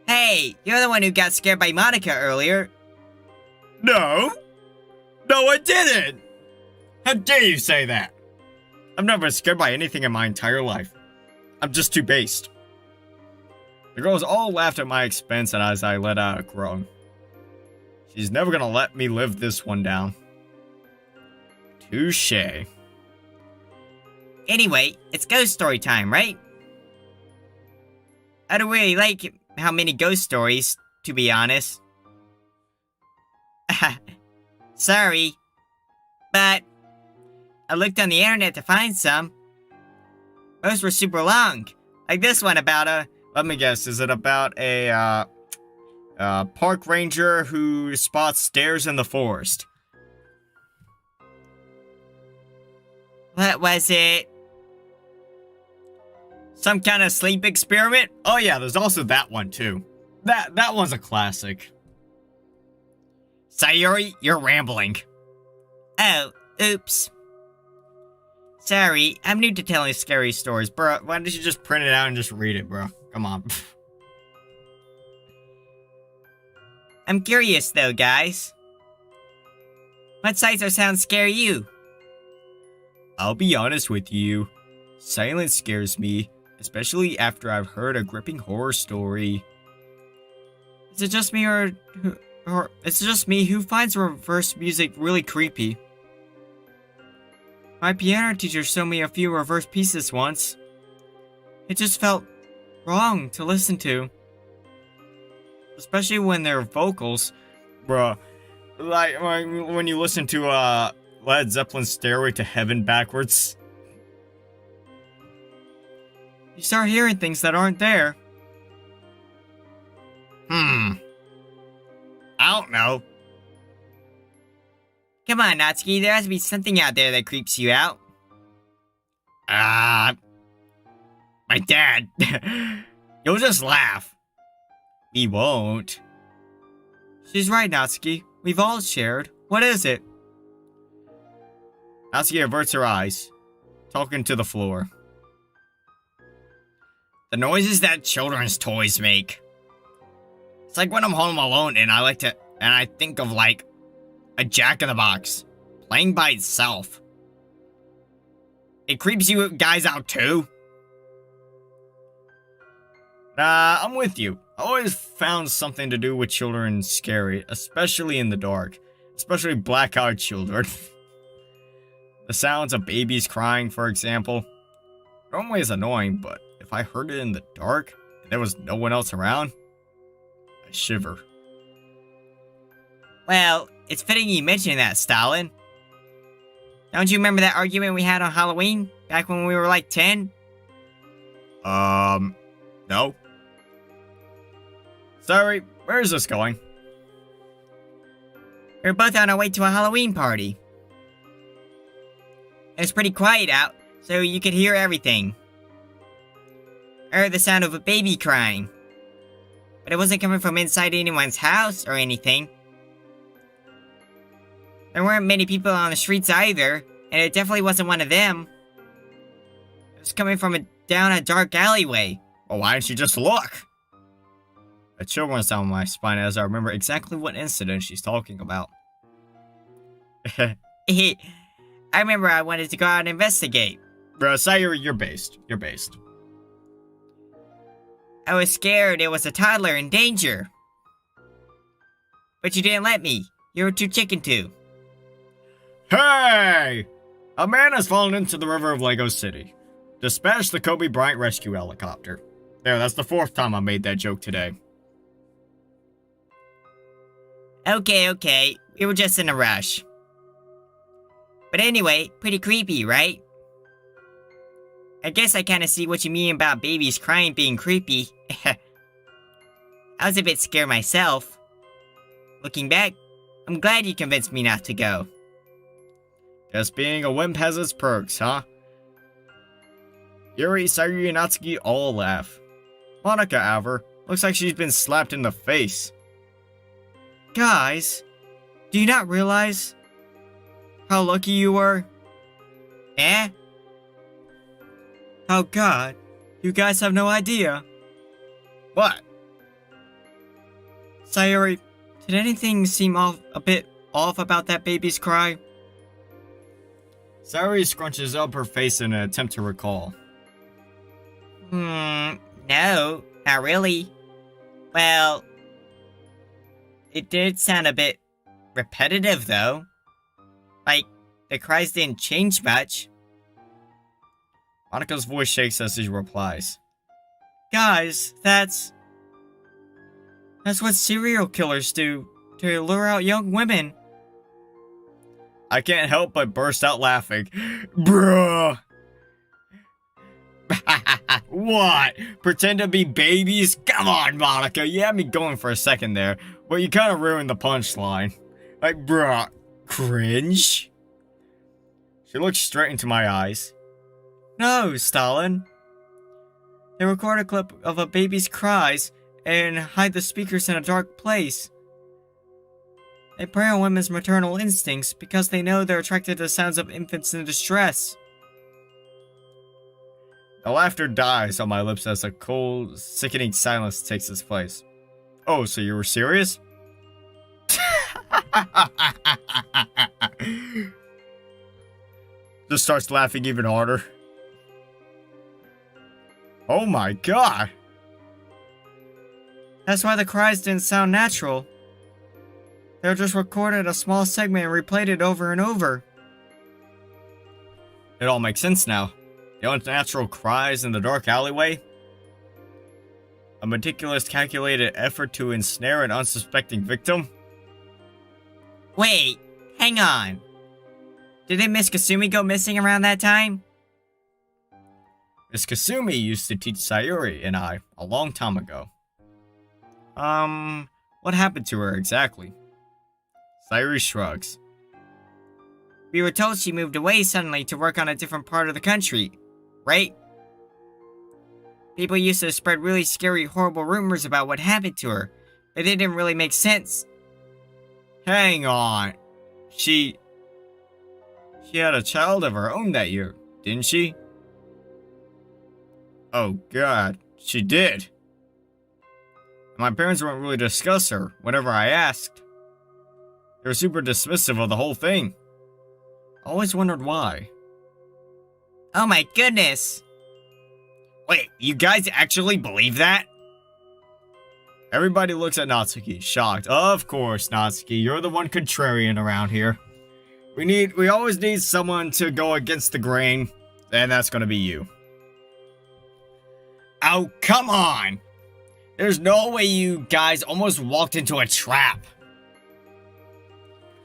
Speaker 2: Hey, you're the one who got scared by Monika earlier.
Speaker 1: No! No, I didn't! How dare you say that? I've never been scared by anything in my entire life. I'm just too based. The girls all laughed at my expense and as I let out a groan. She's never gonna let me live this one down. Touché.
Speaker 2: Anyway, it's ghost story time, right? I don't really like how many ghost stories, to be honest. Sorry. But I looked on the internet to find some. Most were super long. Like this one about
Speaker 1: let me guess, is it about a park ranger who spots stairs in the forest?
Speaker 2: What was it?
Speaker 1: Some kind of sleep experiment? Oh yeah, there's also that one too. That one's a classic. Sayori, you're rambling.
Speaker 2: Oh, oops. Sorry, I'm new to telling scary stories,
Speaker 1: Bro, why don't you just print it out and just read it, bro? Come on.
Speaker 2: I'm curious though, guys. What sights or sounds scare you?
Speaker 1: I'll be honest with you. Silence scares me, especially after I've heard a gripping horror story.
Speaker 2: Is it just me or it's just me who finds reverse music really creepy? My piano teacher showed me a few reverse pieces once. It just felt wrong to listen to. Especially when they're vocals.
Speaker 1: Bruh, like when you listen to Led Zeppelin's Stairway to Heaven backwards.
Speaker 2: You start hearing things that aren't there.
Speaker 1: I don't know.
Speaker 2: Come on, Natsuki, there has to be something out there that creeps you out.
Speaker 1: My dad. You'll just laugh. He won't.
Speaker 2: She's right, Natsuki. We've all shared. What is it?
Speaker 1: Natsuki averts her eyes, talking to the floor. The noises that children's toys make. It's like when I'm home alone and I think of like a Jack-in-the-Box playing by itself. It creeps you guys out too? I'm with you. I always found something to do with children scary, especially in the dark. Especially black-eyed children. The sounds of babies crying, for example. Normally is annoying, but if I heard it in the dark and there was no one else around, I shiver.
Speaker 2: Well, it's fitting you mention that, Stalin. Don't you remember that argument we had on Halloween, back when we were like 10?
Speaker 1: No. Sorry, where is this going?
Speaker 2: We were both on our way to a Halloween party. It was pretty quiet out, so you could hear everything. I heard the sound of a baby crying. But it wasn't coming from inside anyone's house or anything. There weren't many people on the streets either, and it definitely wasn't one of them. It was coming from down a dark alleyway.
Speaker 1: Well, why didn't you just look? A chill runs down my spine as I remember exactly what incident she's talking about.
Speaker 2: I remember I wanted to go out and investigate.
Speaker 1: Bro, Sayori, you're based. You're based.
Speaker 2: I was scared it was a toddler in danger. But you didn't let me. You were too chicken to.
Speaker 1: Hey! A man has fallen into the river of Lego City. Dispatch the Kobe Bryant rescue helicopter. There, that's the 4th time I made that joke today.
Speaker 2: Okay. We were just in a rush. But anyway, pretty creepy, right? I guess I kinda see what you mean about babies crying being creepy. I was a bit scared myself. Looking back, I'm glad you convinced me not to go.
Speaker 1: Just being a wimp has its perks, huh? Yuri, Sayori, and Natsuki all laugh. Monika, however, looks like she's been slapped in the face.
Speaker 2: Guys, do you not realize how lucky you were? Eh? Oh god, you guys have no idea.
Speaker 1: What?
Speaker 2: Sayori, did anything seem a bit off about that baby's cry?
Speaker 1: Sayori scrunches up her face in an attempt to recall.
Speaker 2: No, not really. Well, it did sound a bit repetitive, though. Like, the cries didn't change much.
Speaker 1: Monika's voice shakes as she replies.
Speaker 2: Guys, that's what serial killers do to lure out young women.
Speaker 1: I can't help but burst out laughing. Bruh! What? Pretend to be babies? Come on, Monika. You had me going for a second there, but you kind of ruined the punchline. Like, bruh, cringe? She looks straight into my eyes.
Speaker 2: No, Stalin. They record a clip of a baby's cries and hide the speakers in a dark place. They prey on women's maternal instincts because they know they're attracted to the sounds of infants in distress.
Speaker 1: The laughter dies on my lips as a cold, sickening silence takes its place. Oh, so you were serious? Just starts laughing even harder. Oh my god!
Speaker 2: That's why the cries didn't sound natural. They were just recorded a small segment and replayed it over and over.
Speaker 1: It all makes sense now. The unnatural cries in the dark alleyway. A meticulous, calculated effort to ensnare an unsuspecting victim.
Speaker 2: Wait, hang on. Didn't Miss Kasumi go missing around that time?
Speaker 1: Miss Kasumi used to teach Sayori and I a long time ago. What happened to her exactly? Sayori shrugs.
Speaker 2: We were told she moved away suddenly to work on a different part of the country, right? People used to spread really scary, horrible rumors about what happened to her, but they didn't really make sense.
Speaker 1: Hang on. She had a child of her own that year, didn't she? Oh god, she did. My parents wouldn't really discuss her whenever I asked. They were super dismissive of the whole thing. I always wondered why.
Speaker 2: Oh my goodness!
Speaker 1: Wait, you guys actually believe that? Everybody looks at Natsuki, shocked. Of course, Natsuki, you're the one contrarian around here. We always need someone to go against the grain, and that's gonna be you. Oh, come on! There's no way you guys almost walked into a trap.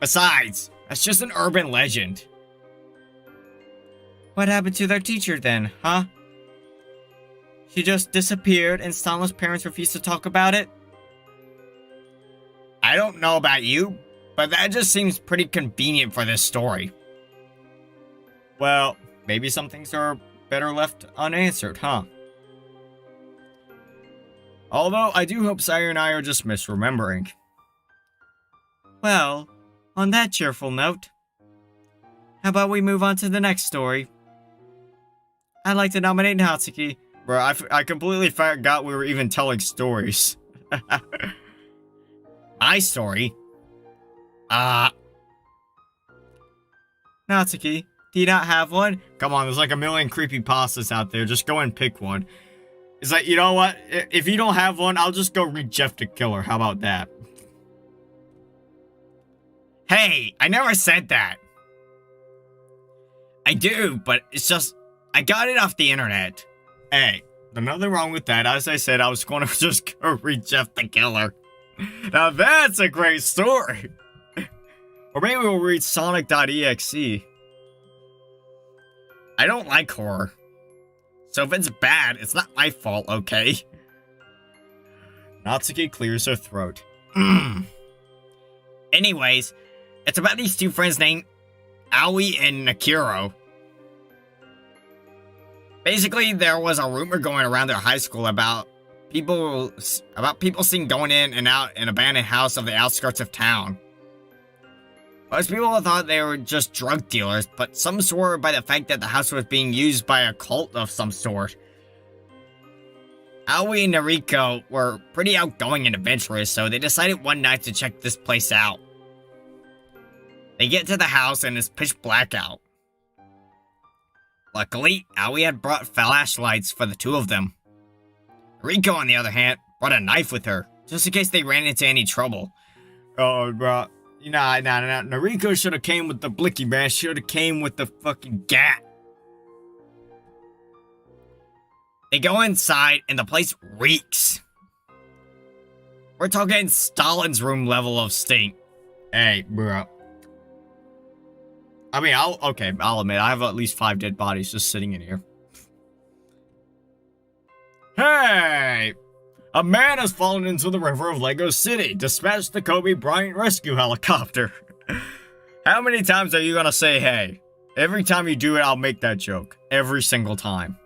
Speaker 1: Besides, that's just an urban legend.
Speaker 2: What happened to their teacher then, huh? She just disappeared and Stalin's parents refused to talk about it?
Speaker 1: I don't know about you, but that just seems pretty convenient for this story. Well, maybe some things are better left unanswered, huh? Although, I do hope Sayori and I are just misremembering.
Speaker 2: Well, on that cheerful note, how about we move on to the next story? I'd like to nominate Natsuki.
Speaker 1: Bro, I completely forgot we were even telling stories. My story?
Speaker 2: Natsuki, do you not have one?
Speaker 1: Come on, there's like a million creepypastas out there. Just go and pick one. It's like, you know what? If you don't have one, I'll just go read Jeff the Killer. How about that? Hey, I never said that. I do, but it's just, I got it off the internet. Hey, there's nothing wrong with that. As I said, I was going to just go read Jeff the Killer. Now that's a great story. Or maybe we'll read Sonic.exe. I don't like horror. So if it's bad, it's not my fault, okay? Natsuki clears her throat. Anyways, it's about these two friends named Aoi and Nakiro. Basically, there was a rumor going around their high school about people seen going in and out an abandoned house of the outskirts of town. Most people thought they were just drug dealers, but some swore by the fact that the house was being used by a cult of some sort. Aoi and Nariko were pretty outgoing and adventurous, so they decided one night to check this place out. They get to the house and it's pitch black out. Luckily, Aoi had brought flashlights for the two of them. Noriko, on the other hand, brought a knife with her, just in case they ran into any trouble. Oh, bro. Nah. Noriko should have came with the blicky, man. Should have came with the fucking gat. They go inside, and the place reeks. We're talking Stalin's room level of stink. Hey, bro. I mean, I'll admit, I have at least 5 dead bodies just sitting in here. Hey! A man has fallen into the river of Lego City. Dispatch the Kobe Bryant rescue helicopter. How many times are you gonna say hey? Every time you do it, I'll make that joke. Every single time.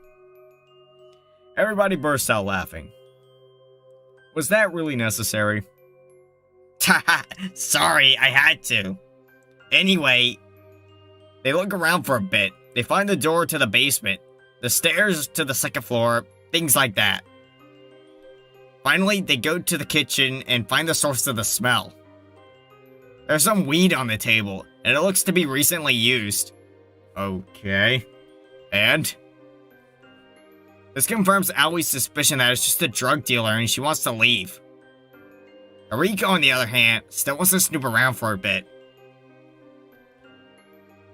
Speaker 1: Everybody bursts out laughing. Was that really necessary? Sorry, I had to. Anyway, they look around for a bit. They find the door to the basement, the stairs to the second floor, things like that. Finally, they go to the kitchen and find the source of the smell. There's some weed on the table, and it looks to be recently used. Okay. And? This confirms Aoi's suspicion that it's just a drug dealer and she wants to leave. Noriko, on the other hand, still wants to snoop around for a bit.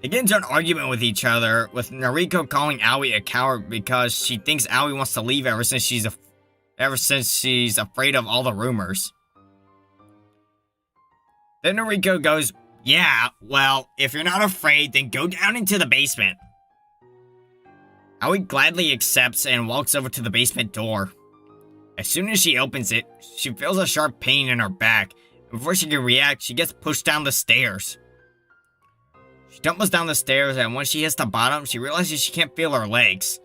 Speaker 1: They get into an argument with each other, with Noriko calling Aoi a coward because she thinks Aoi wants to leave ever since she's afraid of all the rumors. Then Noriko goes, yeah, well, if you're not afraid, then go down into the basement. Aoi gladly accepts and walks over to the basement door. As soon as she opens it, she feels a sharp pain in her back. Before she can react, she gets pushed down the stairs. She tumbles down the stairs, and when she hits the bottom, she realizes she can't feel her legs.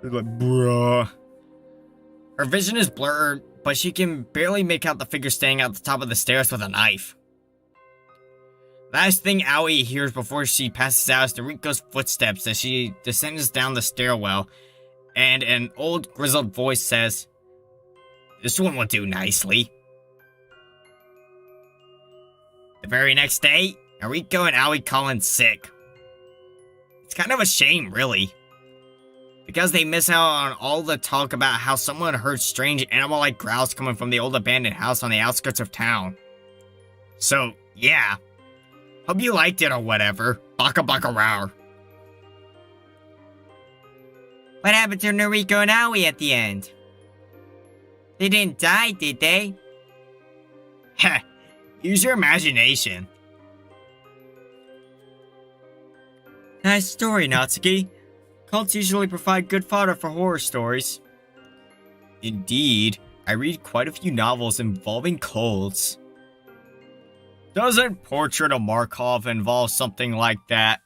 Speaker 1: It's like, bruh. Her vision is blurred, but she can barely make out the figure standing at the top of the stairs with a knife. Last thing Aoi hears before she passes out is Noriko's footsteps as she descends down the stairwell, and an old grizzled voice says, "This one will do nicely." The very next day, Noriko and Aoi call in sick. It's kind of a shame, really, because they miss out on all the talk about how someone heard strange animal-like growls coming from the old abandoned house on the outskirts of town. So, yeah. Hope you liked it or whatever. Baka baka rawr.
Speaker 2: What happened to Noriko and Aoi at the end? They didn't die, did they?
Speaker 1: Heh. Use your imagination.
Speaker 2: Nice story, Natsuki. Cults usually provide good fodder for horror stories.
Speaker 1: Indeed, I read quite a few novels involving cults. Doesn't Portrait of Markov involve something like that?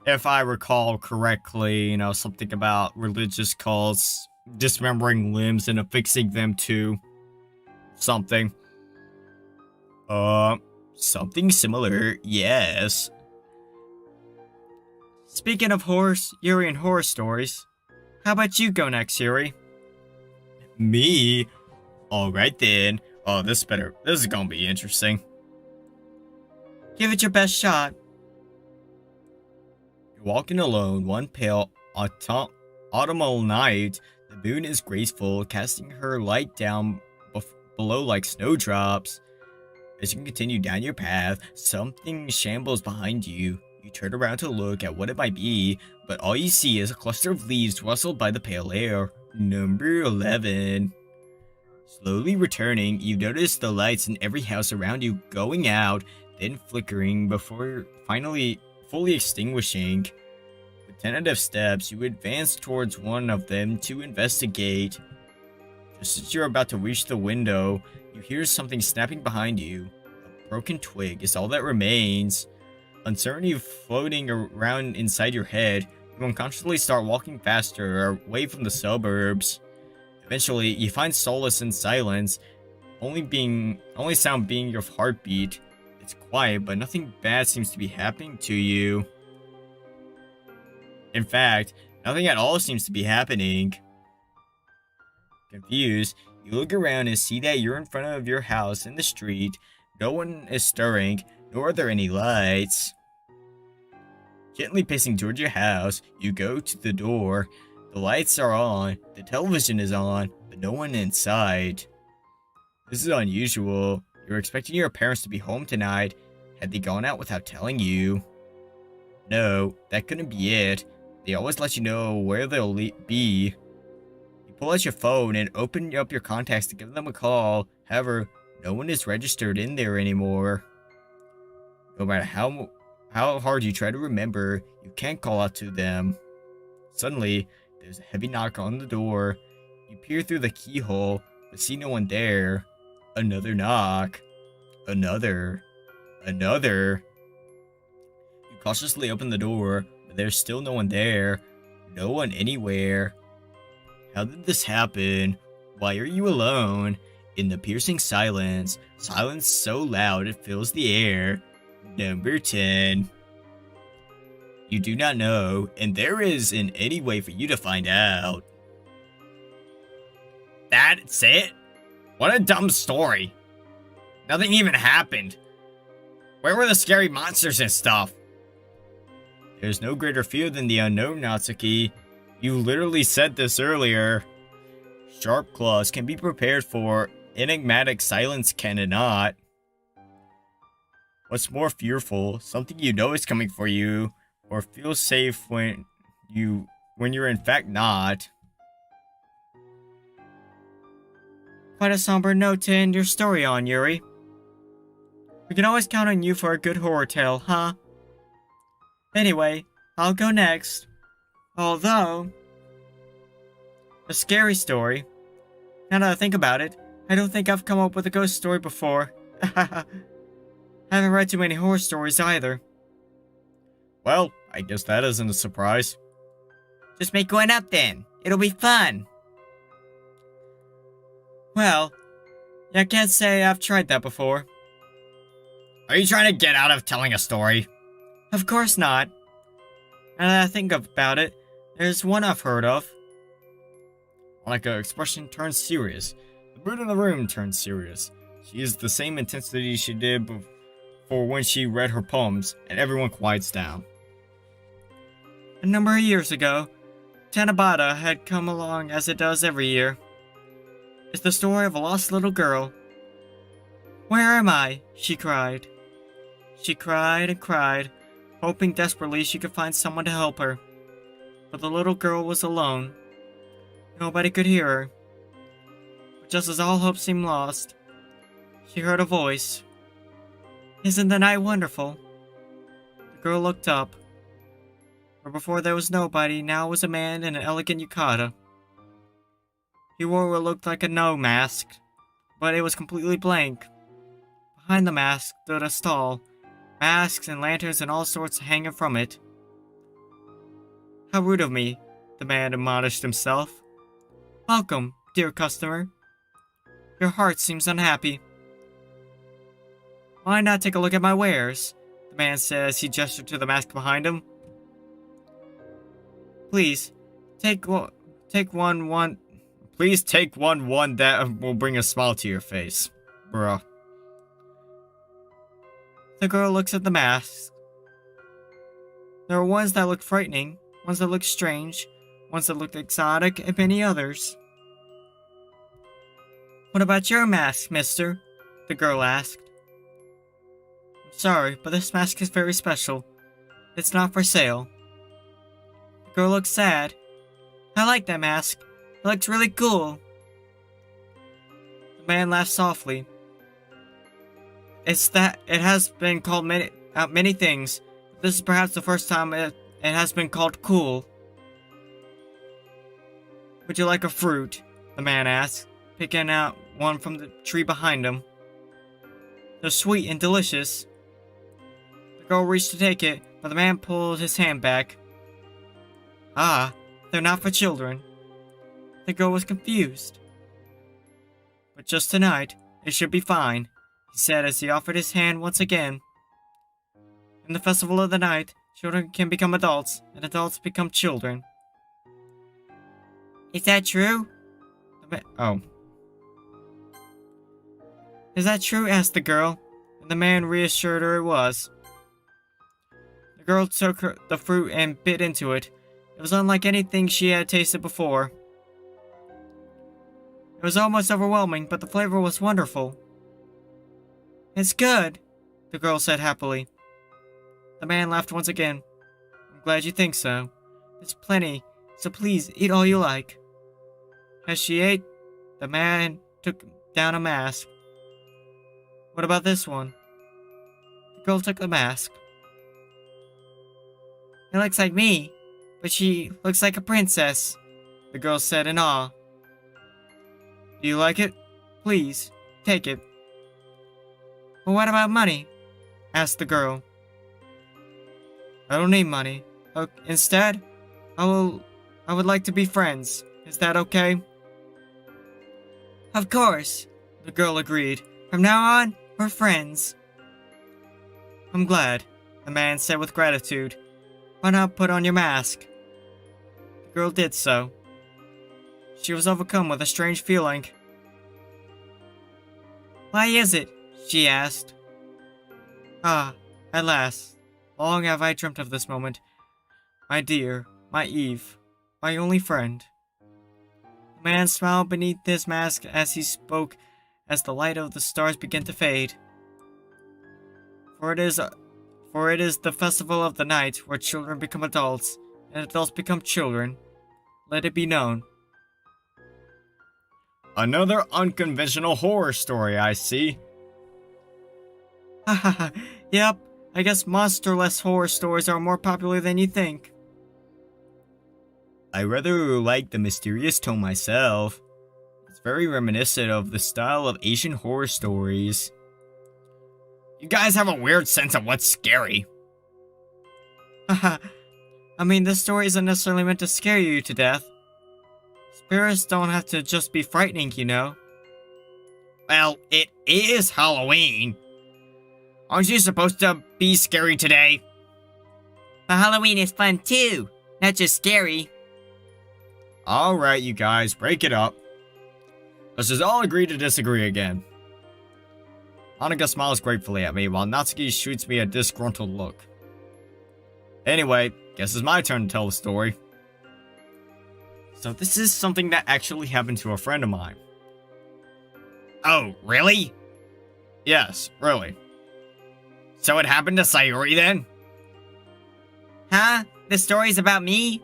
Speaker 1: If I recall correctly, something about religious cults, dismembering limbs and affixing them to something. Something similar, yes.
Speaker 2: Speaking of horrors, Yuri and horror stories, how about you go next, Yuri?
Speaker 1: Me? Alright then. Oh, this is gonna be interesting.
Speaker 2: Give it your best shot.
Speaker 1: You're walking alone one pale autumnal night. The moon is graceful, casting her light down below like snowdrops. As you continue down your path, something shambles behind you. You turn around to look at what it might be, but all you see is a cluster of leaves rustled by the pale air. Number 11. Slowly returning, you notice the lights in every house around you going out, then flickering before finally fully extinguishing. With tentative steps, you advance towards one of them to investigate. Just as you're about to reach the window, you hear something snapping behind you. A broken twig is all that remains. Uncertainty floating around inside your head, you unconsciously start walking faster away from the suburbs. Eventually, you find solace in silence, only sound being your heartbeat. It's quiet, but nothing bad seems to be happening to you. In fact, nothing at all seems to be happening. Confused, you look around and see that you're in front of your house in the street. No one is stirring, nor are there any lights. Gently pacing towards your house, you go to the door. The lights are on, the television is on, but no one inside. This is unusual. You were expecting your parents to be home tonight. Had they gone out without telling you? No, that couldn't be it. They always let you know where they'll be. You pull out your phone and open up your contacts to give them a call. However, no one is registered in there anymore. No matter how hard you try to remember, you can't call out to them. Suddenly, there's a heavy knock on the door. You peer through the keyhole, but see no one there. Another knock. Another. You cautiously open the door, but there's still no one there. No one anywhere. How did this happen? Why are you alone? In the piercing silence so loud it fills the air. Number 10. You do not know, and there isn't any way for you to find out. That's it? What a dumb story. Nothing even happened. Where were the scary monsters and stuff? There's no greater fear than the unknown, Natsuki. You literally said this earlier. Sharp claws can be prepared for, enigmatic silence cannot. What's more fearful, something you know is coming for you, or feel safe when you're in fact not?
Speaker 2: Quite a somber note to end your story on, Yuri. We can always count on you for a good horror tale, huh? Anyway, I'll go next. Although, a scary story. Now that I think about it, I don't think I've come up with a ghost story before. I haven't read too many horror stories either.
Speaker 1: Well, I guess that isn't a surprise.
Speaker 2: Just make one up then. It'll be fun. Well, I can't say I've tried that before.
Speaker 1: Are you trying to get out of telling a story?
Speaker 2: Of course not. Now that I think about it, there's one I've heard of.
Speaker 1: Monika's expression turns serious. The mood in the room turns serious. She uses the same intensity she did before when she read her poems, and everyone quiets down.
Speaker 2: A number of years ago, Tanabata had come along as it does every year. It's the story of a lost little girl. Where am I? She cried. She cried and cried, hoping desperately she could find someone to help her. But the little girl was alone. Nobody could hear her. But just as all hope seemed lost, she heard a voice. Isn't the night wonderful? The girl looked up. Where before there was nobody, now was a man in an elegant yukata. He wore what looked like a no mask, but it was completely blank. Behind the mask stood a stall, masks and lanterns and all sorts hanging from it. How rude of me, the man admonished himself. Welcome, dear customer. Your heart seems unhappy. Why not take a look at my wares? The man said as he gestured to the mask behind him. Please, take one
Speaker 1: Please take one that will bring a smile to your face. Bruh.
Speaker 2: The girl looks at the masks. There were ones that looked frightening, ones that looked strange, ones that looked exotic, and many others. What about your mask, mister? The girl asked. I'm sorry, but this mask is very special. It's not for sale. The girl looked sad. I like that mask. It looks really cool. The man laughed softly. It has been called many things. This is perhaps the first time it has been called cool. Would you like a fruit? The man asked, picking out one from the tree behind him. They're sweet and delicious. The girl reached to take it, but the man pulled his hand back. Ah, they're not for children. The girl was confused. But just tonight, it should be fine, he said as he offered his hand once again. In the festival of the night, children can become adults, and adults become children. Is that true? Is that true? Asked the girl, and the man reassured her it was. The girl took the fruit and bit into it. It was unlike anything she had tasted before. It was almost overwhelming, but the flavor was wonderful. It's good, the girl said happily. The man laughed once again. I'm glad you think so. There's plenty, so please eat all you like. As she ate, the man took down a mask. What about this one? The girl took the mask. It looks like me, but she looks like a princess, the girl said in awe. Do you like it? Please, take it. But what about money? Asked the girl. I don't need money. Instead, I would like to be friends. Is that okay? Of course, the girl agreed. From now on, we're friends. I'm glad, the man said with gratitude. Why not put on your mask? The girl did so. She was overcome with a strange feeling. Why is it? She asked. Ah, at last. Long have I dreamt of this moment. My dear, my Eve, my only friend. The man smiled beneath his mask as he spoke, as the light of the stars began to fade. For it is the festival of the night where children become adults, and adults become children. Let it be known.
Speaker 1: Another unconventional horror story, I see.
Speaker 2: Haha, yep, I guess monsterless horror stories are more popular than you think.
Speaker 1: I rather like the mysterious tone myself. It's very reminiscent of the style of Asian horror stories. You guys have a weird sense of what's scary.
Speaker 2: Haha, I mean, this story isn't necessarily meant to scare you to death. Spirits don't have to just be frightening, you know.
Speaker 1: Well, it is Halloween. Aren't you supposed to be scary today?
Speaker 2: But Halloween is fun too, not just scary.
Speaker 1: Alright, you guys, break it up. Let's just all agree to disagree again. Monika smiles gratefully at me while Natsuki shoots me a disgruntled look. Anyway, guess it's my turn to tell the story. So this is something that actually happened to a friend of mine. Oh, really? Yes, really. So it happened to Sayori then?
Speaker 2: Huh? The story's about me?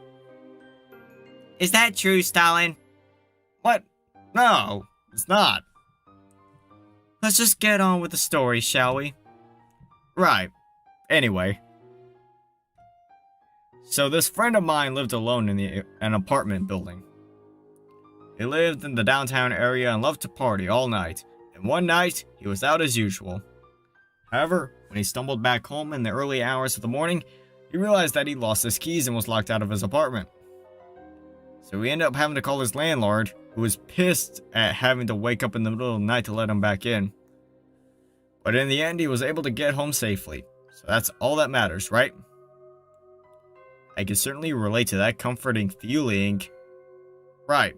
Speaker 2: Is that true, Stalin?
Speaker 1: What? No, it's not.
Speaker 2: Let's just get on with the story, shall we?
Speaker 1: Right. Anyway. So this friend of mine lived alone in an apartment building. He lived in the downtown area and loved to party all night, and one night, he was out as usual. However, when he stumbled back home in the early hours of the morning, he realized that he lost his keys and was locked out of his apartment. So he ended up having to call his landlord, who was pissed at having to wake up in the middle of the night to let him back in. But in the end, he was able to get home safely, so that's all that matters, right? I can certainly relate to that comforting feeling. Right.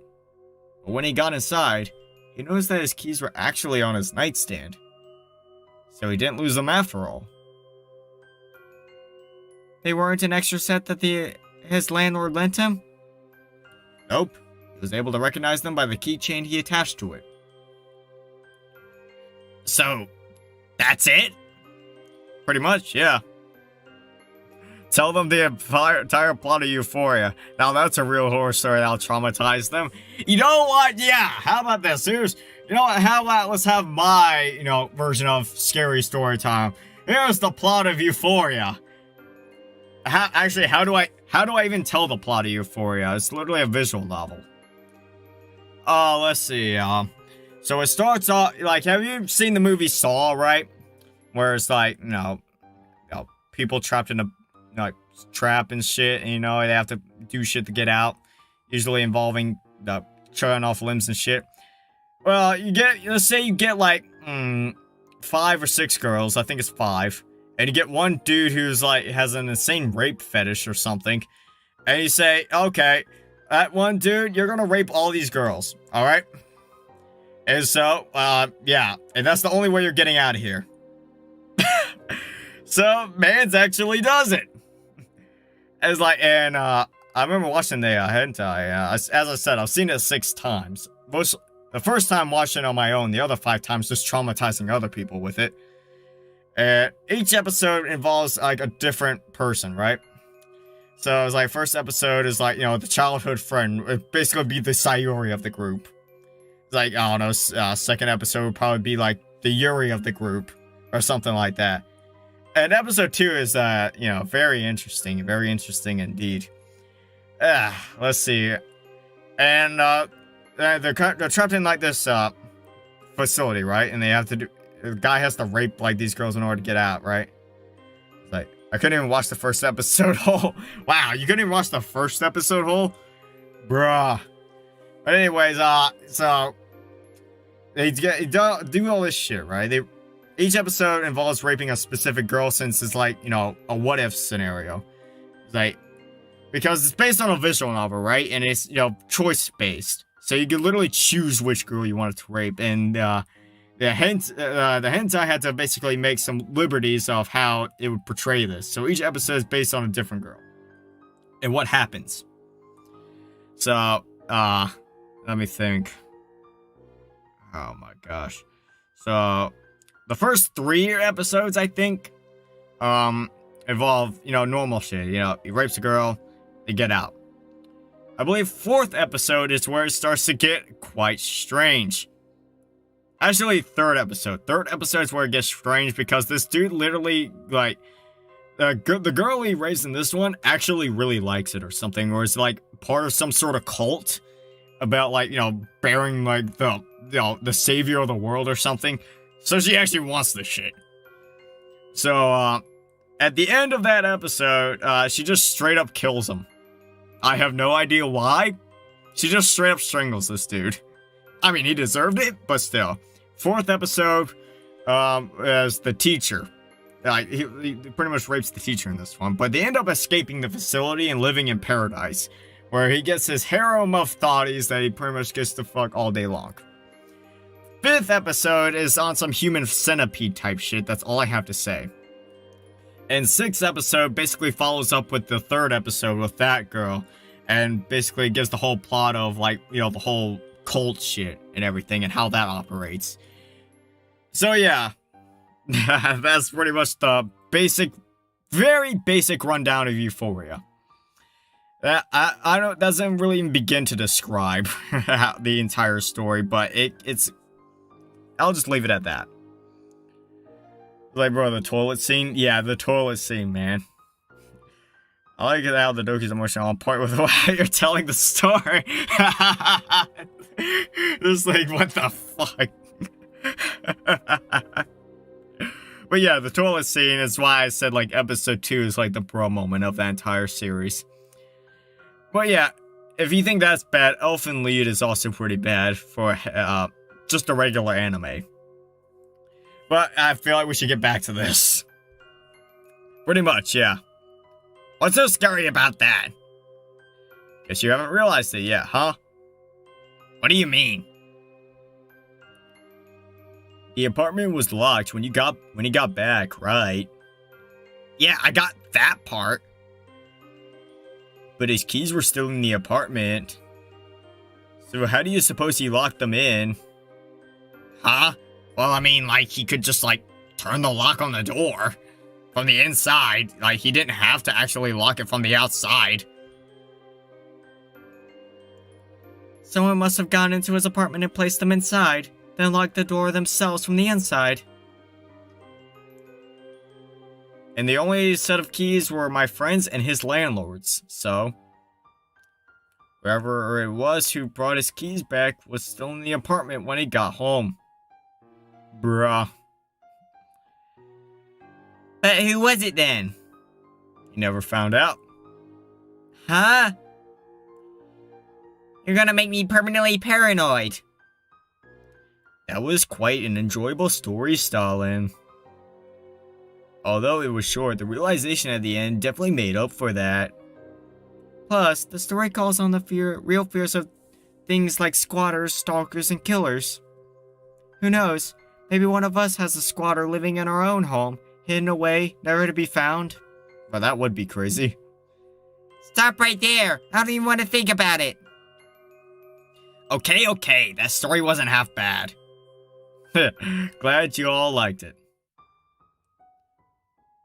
Speaker 1: But when he got inside, he noticed that his keys were actually on his nightstand. So he didn't lose them after all.
Speaker 2: They weren't an extra set that his landlord lent him?
Speaker 1: Nope. He was able to recognize them by the keychain he attached to it. So, that's it? Pretty much, yeah. Tell them the entire plot of Euphoria. Now that's a real horror story that'll traumatize them. You know what? Yeah, how about this? Here's, you know what? How about let's have my, version of scary story time. Here's the plot of Euphoria. How do I even tell the plot of Euphoria? It's literally a visual novel. Let's see. So it starts off like, have you seen the movie Saw, right? Where it's like, people trapped in a trap and shit, and they have to do shit to get out, usually involving chewing off limbs and shit. Well, let's say you get like 5 or 6 girls, I think it's 5, and you get one dude who's like has an insane rape fetish or something, and you say, okay, that one dude, you're gonna rape all these girls, all right? And so, yeah, and that's the only way you're getting out of here. So, Mans actually does it. It's like, and I remember watching the hentai. As I said, I've seen it 6 times. The first time watching it on my own, the other 5 times just traumatizing other people with it. And each episode involves like a different person, right? So it's like first episode is like, you know, the childhood friend. It basically be the sayori of the group. It's like, I don't know, second episode would probably be like the yuri of the group or something like that. And episode 2 is, you know, very interesting indeed. Let's see. And they're trapped in like this facility, right? And they have to do. The guy has to rape like these girls in order to get out, right? It's like I couldn't even watch the first episode whole. Wow, you couldn't even watch the first episode whole, bruh. But anyways, so they do all this shit, right? Each episode involves raping a specific girl, since it's like, you know, a what if scenario. It's like, because it's based on a visual novel, right? And it's, you know, choice based. So you can literally choose which girl you wanted to rape. And the hentai had to basically make some liberties of how it would portray this. So each episode is based on a different girl. And what happens. So, let me think. Oh my gosh. So the first 3 episodes, I think, involve, you know, normal shit. You know, he rapes a girl, they get out. I believe 4th episode is where it starts to get quite strange. Actually, 3rd episode. 3rd episode is where it gets strange because this dude literally, like, the girl he rapes in this one actually really likes it or something, or is like part of some sort of cult about, like, you know, bearing like the savior of the world or something. So she actually wants this shit. So, at the end of that episode, she just straight up kills him. I have no idea why. She just straight up strangles this dude. I mean, he deserved it, but still. 4th episode, as the teacher. He pretty much rapes the teacher in this one, but they end up escaping the facility and living in paradise, where he gets his harem of thotties that he pretty much gets to fuck all day long. 5th episode is on some human centipede type shit, that's all I have to say. And 6th episode basically follows up with the 3rd episode with that girl, and basically gives the whole plot of, like, you know, the whole cult shit and everything and how that operates. So yeah, that's pretty much the basic, very basic rundown of Euphoria. I don't, doesn't really even begin to describe the entire story, but it's, I'll just leave it at that. Like, bro, the toilet scene? Yeah, the toilet scene, man. I like how the Doki's emotional on point with the way you're telling the story. Just like, what the fuck? But yeah, the toilet scene is why I said, like, episode 2 is like the bro moment of the entire series. But yeah, if you think that's bad, Elfen Lied is also pretty bad for just a regular anime. But I feel like we should get back to this. Pretty much, yeah. What's so scary about that? Guess you haven't realized it yet, huh? What do you mean? The apartment was locked when he got back, right? Yeah, I got that part. But his keys were still in the apartment. So how do you suppose he locked them in? Huh? Well, I mean, like, he could just, like, turn the lock on the door from the inside. Like, he didn't have to actually lock it from the outside.
Speaker 2: Someone must have gone into his apartment and placed them inside, then locked the door themselves from the inside.
Speaker 1: And the only set of keys were my friend's and his landlord's, so whoever it was who brought his keys back was still in the apartment when he got home. Bruh.
Speaker 2: But who was it then?
Speaker 1: He never found out.
Speaker 2: Huh? You're gonna make me permanently paranoid.
Speaker 1: That was quite an enjoyable story, Stalin. Although it was short, the realization at the end definitely made up for that.
Speaker 2: Plus, the story calls on the real fears of things like squatters, stalkers, and killers. Who knows? Maybe one of us has a squatter living in our own home, hidden away, never to be found.
Speaker 1: Well, that would be crazy.
Speaker 2: Stop right there. I don't even want to think about it.
Speaker 1: Okay, that story wasn't half bad. Glad you all liked it.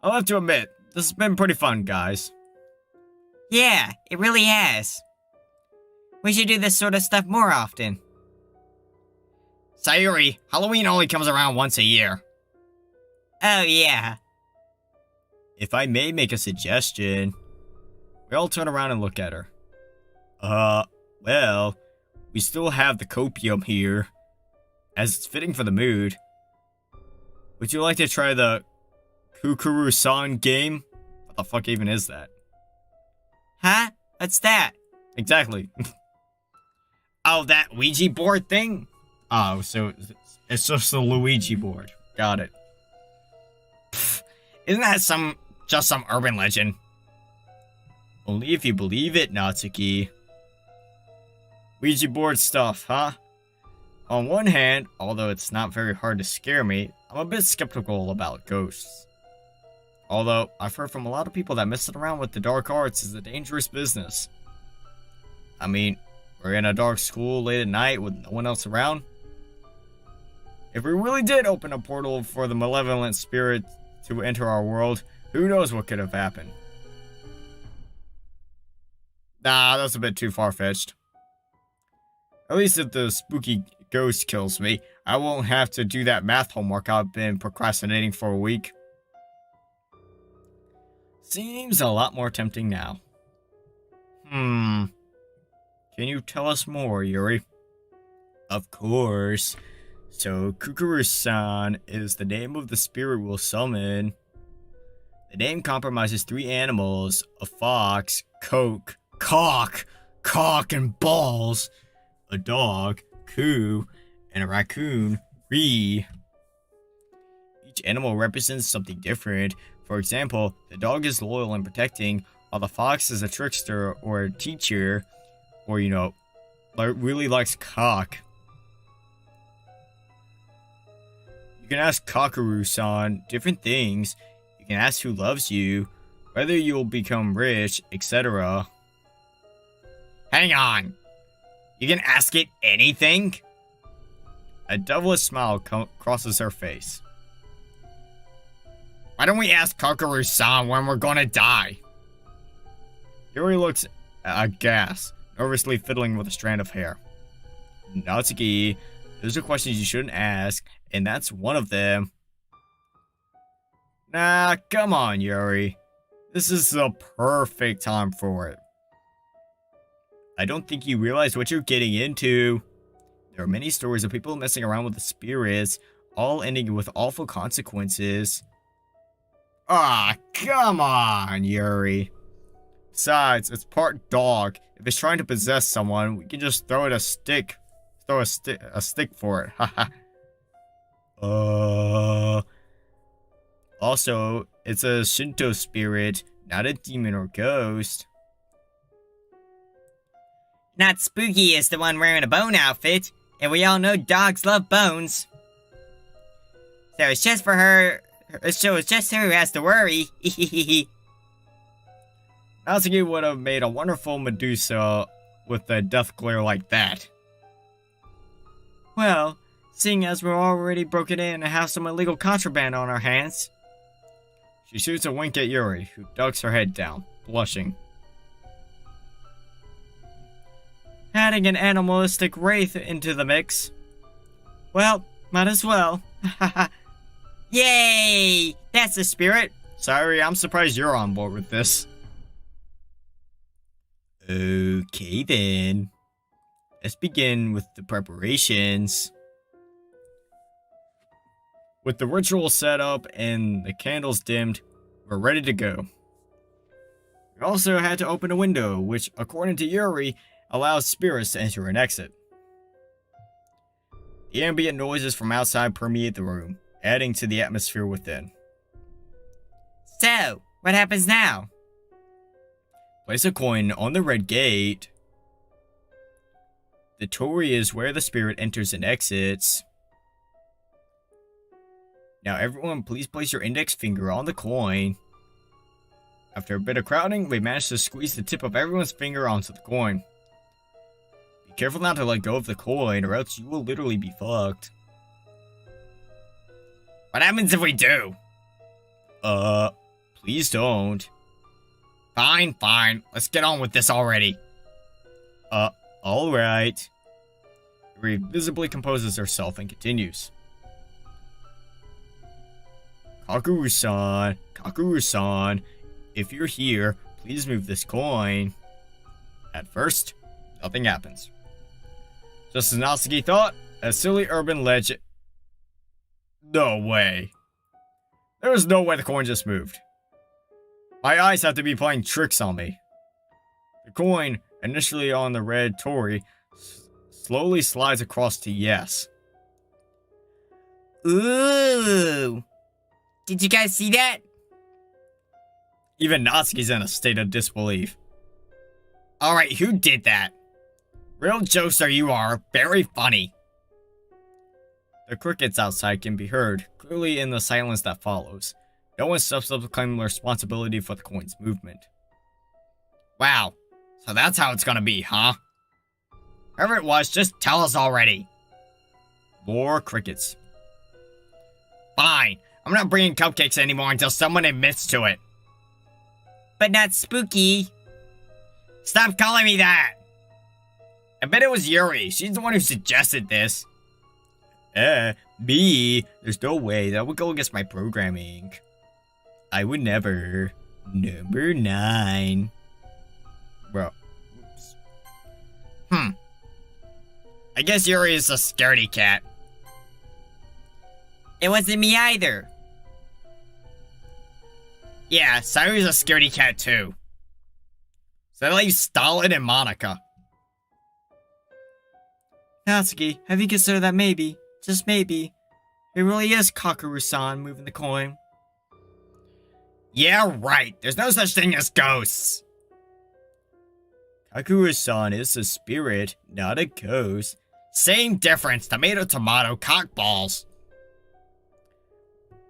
Speaker 1: I'll have to admit, this has been pretty fun, guys.
Speaker 2: Yeah, it really has. We should do this sort of stuff more often.
Speaker 1: Sayori, Halloween only comes around once a year.
Speaker 2: Oh, yeah.
Speaker 1: If I may make a suggestion, we all turn around and look at her. Well, we still have the copium here, as it's fitting for the mood. Would you like to try the Kukuru-san game? What the fuck even is that?
Speaker 2: Huh? What's that?
Speaker 1: Exactly. Oh, that Ouija board thing? Oh, so it's just a Luigi board. Got it. Pfft, isn't that just some urban legend? Only if you believe it, Natsuki. Ouija board stuff, huh? On one hand, although it's not very hard to scare me, I'm a bit skeptical about ghosts. Although, I've heard from a lot of people that messing around with the dark arts is a dangerous business. I mean, we're in a dark school late at night with no one else around. If we really did open a portal for the malevolent spirit to enter our world, who knows what could have happened. Nah, that's a bit too far-fetched. At least if the spooky ghost kills me, I won't have to do that math homework I've been procrastinating for a week. Seems a lot more tempting now. Can you tell us more, Yuri? Of course. So, Kukuru-san is the name of the spirit we'll summon. The name compromises 3 animals: a fox, cock, and balls, a dog, Ku, and a raccoon, Ri. Each animal represents something different. For example, the dog is loyal and protecting, while the fox is a trickster or a teacher, or, really likes cock. You can ask Kakuru-san different things. You can ask who loves you, whether you'll become rich, etc. Hang on! You can ask it anything? A devilish smile crosses her face. Why don't we ask Kakuru-san when we're gonna die? Yuri looks aghast, nervously fiddling with a strand of hair. Natsuki, those are questions you shouldn't ask, and that's one of them. Nah, come on, Yuri. This is the perfect time for it. I don't think you realize what you're getting into. There are many stories of people messing around with the spirits, all ending with awful consequences. Ah, come on, Yuri. Besides, it's part dog. If it's trying to possess someone, we can just throw it a stick. Throw a stick for it. Haha. Also, it's a Shinto spirit, not a demon or ghost.
Speaker 2: Not Spooky is the one wearing a bone outfit, and we all know dogs love bones. So it's just for her. So it's just her who has to worry.
Speaker 1: Natsuki would have made a wonderful Medusa with a death glare like that.
Speaker 2: Well, seeing as we're already broken in and have some illegal contraband on our hands.
Speaker 1: She shoots a wink at Yuri, who ducks her head down, blushing.
Speaker 2: Adding an animalistic wraith into the mix. Well, might as well. Yay! That's the spirit.
Speaker 1: Sorry, I'm surprised you're on board with this. Okay then. Let's begin with the preparations. With the ritual set up and the candles dimmed, we're ready to go. We also had to open a window, which, according to Yuri, allows spirits to enter and exit. The ambient noises from outside permeate the room, adding to the atmosphere within.
Speaker 2: So, what happens now?
Speaker 1: Place a coin on the red gate. The torii is where the spirit enters and exits. Now everyone, please place your index finger on the coin. After a bit of crowding, we managed to squeeze the tip of everyone's finger onto the coin. Be careful not to let go of the coin, or else you will literally be fucked. What happens if we do? Please don't. Fine. Let's get on with this already. Alright. Yuri visibly composes herself and continues. Kakuru-san, if you're here, please move this coin. At first, nothing happens. Just as Natsuki thought, a silly urban legend. No way. There is no way the coin just moved. My eyes have to be playing tricks on me. The coin, initially on the red Tori, slowly slides across to yes.
Speaker 2: Ooh! Did you guys see that?
Speaker 1: Even Natsuki's in a state of disbelief. Alright, who did that? Real jokester you are, very funny. The crickets outside can be heard, clearly in the silence that follows. No one steps up to claim responsibility for the coin's movement. Wow, so that's how it's gonna be, huh? Whoever it was, just tell us already. More crickets. Fine, I'm not bringing cupcakes anymore until someone admits to it.
Speaker 2: But not spooky.
Speaker 1: Stop calling me that! I bet it was Yuri. She's the one who suggested this. Me? There's no way. That would go against my programming. I would never. Number 9. Bro. Oops. I guess Yuri is a scaredy cat.
Speaker 2: It wasn't me either.
Speaker 1: Yeah, Sayori's a scaredy cat too. So that leaves Stalin and Monika.
Speaker 2: Natsuki, have you considered that maybe, just maybe, it really is Kakuru-san moving the coin?
Speaker 1: Yeah, right. There's no such thing as ghosts. Kakuru-san is a spirit, not a ghost. Same difference, tomato, cockballs.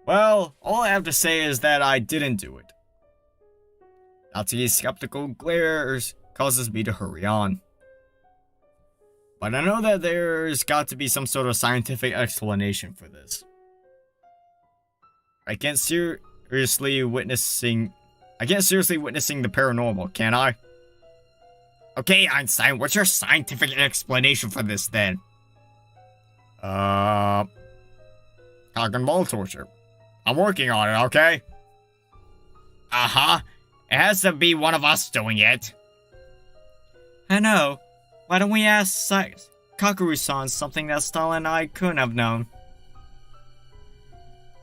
Speaker 1: Well, all I have to say is that I didn't do it. Natsuki's skeptical glares causes me to hurry on. But I know that there's got to be some sort of scientific explanation for this. I can't seriously witnessing the paranormal, can I? Okay, Einstein, what's your scientific explanation for this then? Cock and ball torture. I'm working on it, okay? Uh-huh. It has to be one of us doing it.
Speaker 2: I know. Why don't we ask Kakuru-san something that Stalin and I couldn't have known?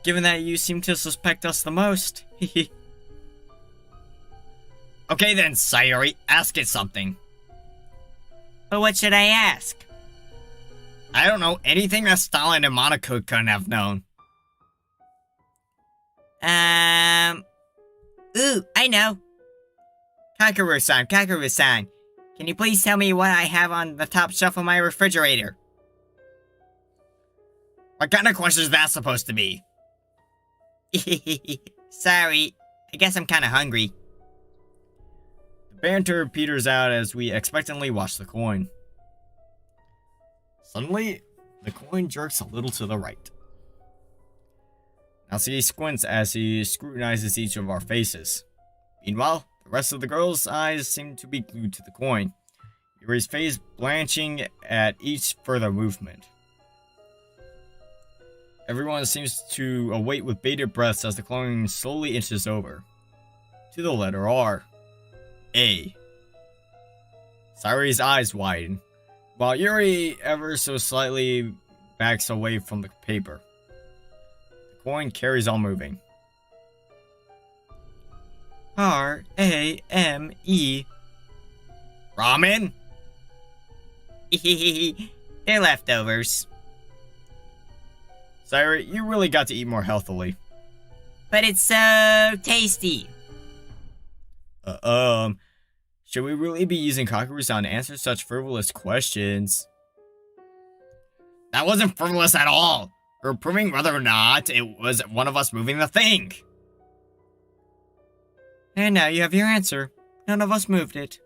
Speaker 2: Given that you seem to suspect us the most.
Speaker 1: Okay then, Sayori, ask it something.
Speaker 2: But what should I ask?
Speaker 1: I don't know, anything that Stalin and Monika couldn't have known.
Speaker 2: Ooh, I know. Kakuru-san, can you please tell me what I have on the top shelf of my refrigerator?
Speaker 1: What kind of question is that supposed to be?
Speaker 2: Sorry, I guess I'm kinda hungry.
Speaker 1: The banter peters out as we expectantly watch the coin. Suddenly, the coin jerks a little to the right. Natsuki squints as he scrutinizes each of our faces. Meanwhile, the rest of the girl's eyes seem to be glued to the coin, Yuri's face blanching at each further movement. Everyone seems to await with bated breaths as the coin slowly inches over. To the letter R. A. Sayori's eyes widen, while Yuri ever so slightly backs away from the paper. The coin carries on moving.
Speaker 2: R-A-M-E.
Speaker 1: Ramen?
Speaker 2: They're leftovers.
Speaker 1: Sayori, you really got to eat more healthily.
Speaker 2: But it's so tasty.
Speaker 1: Should we really be using Kakuru-san to answer such frivolous questions? That wasn't frivolous at all. We're proving whether or not it was one of us moving the thing.
Speaker 2: And now you have your answer. None of us moved it.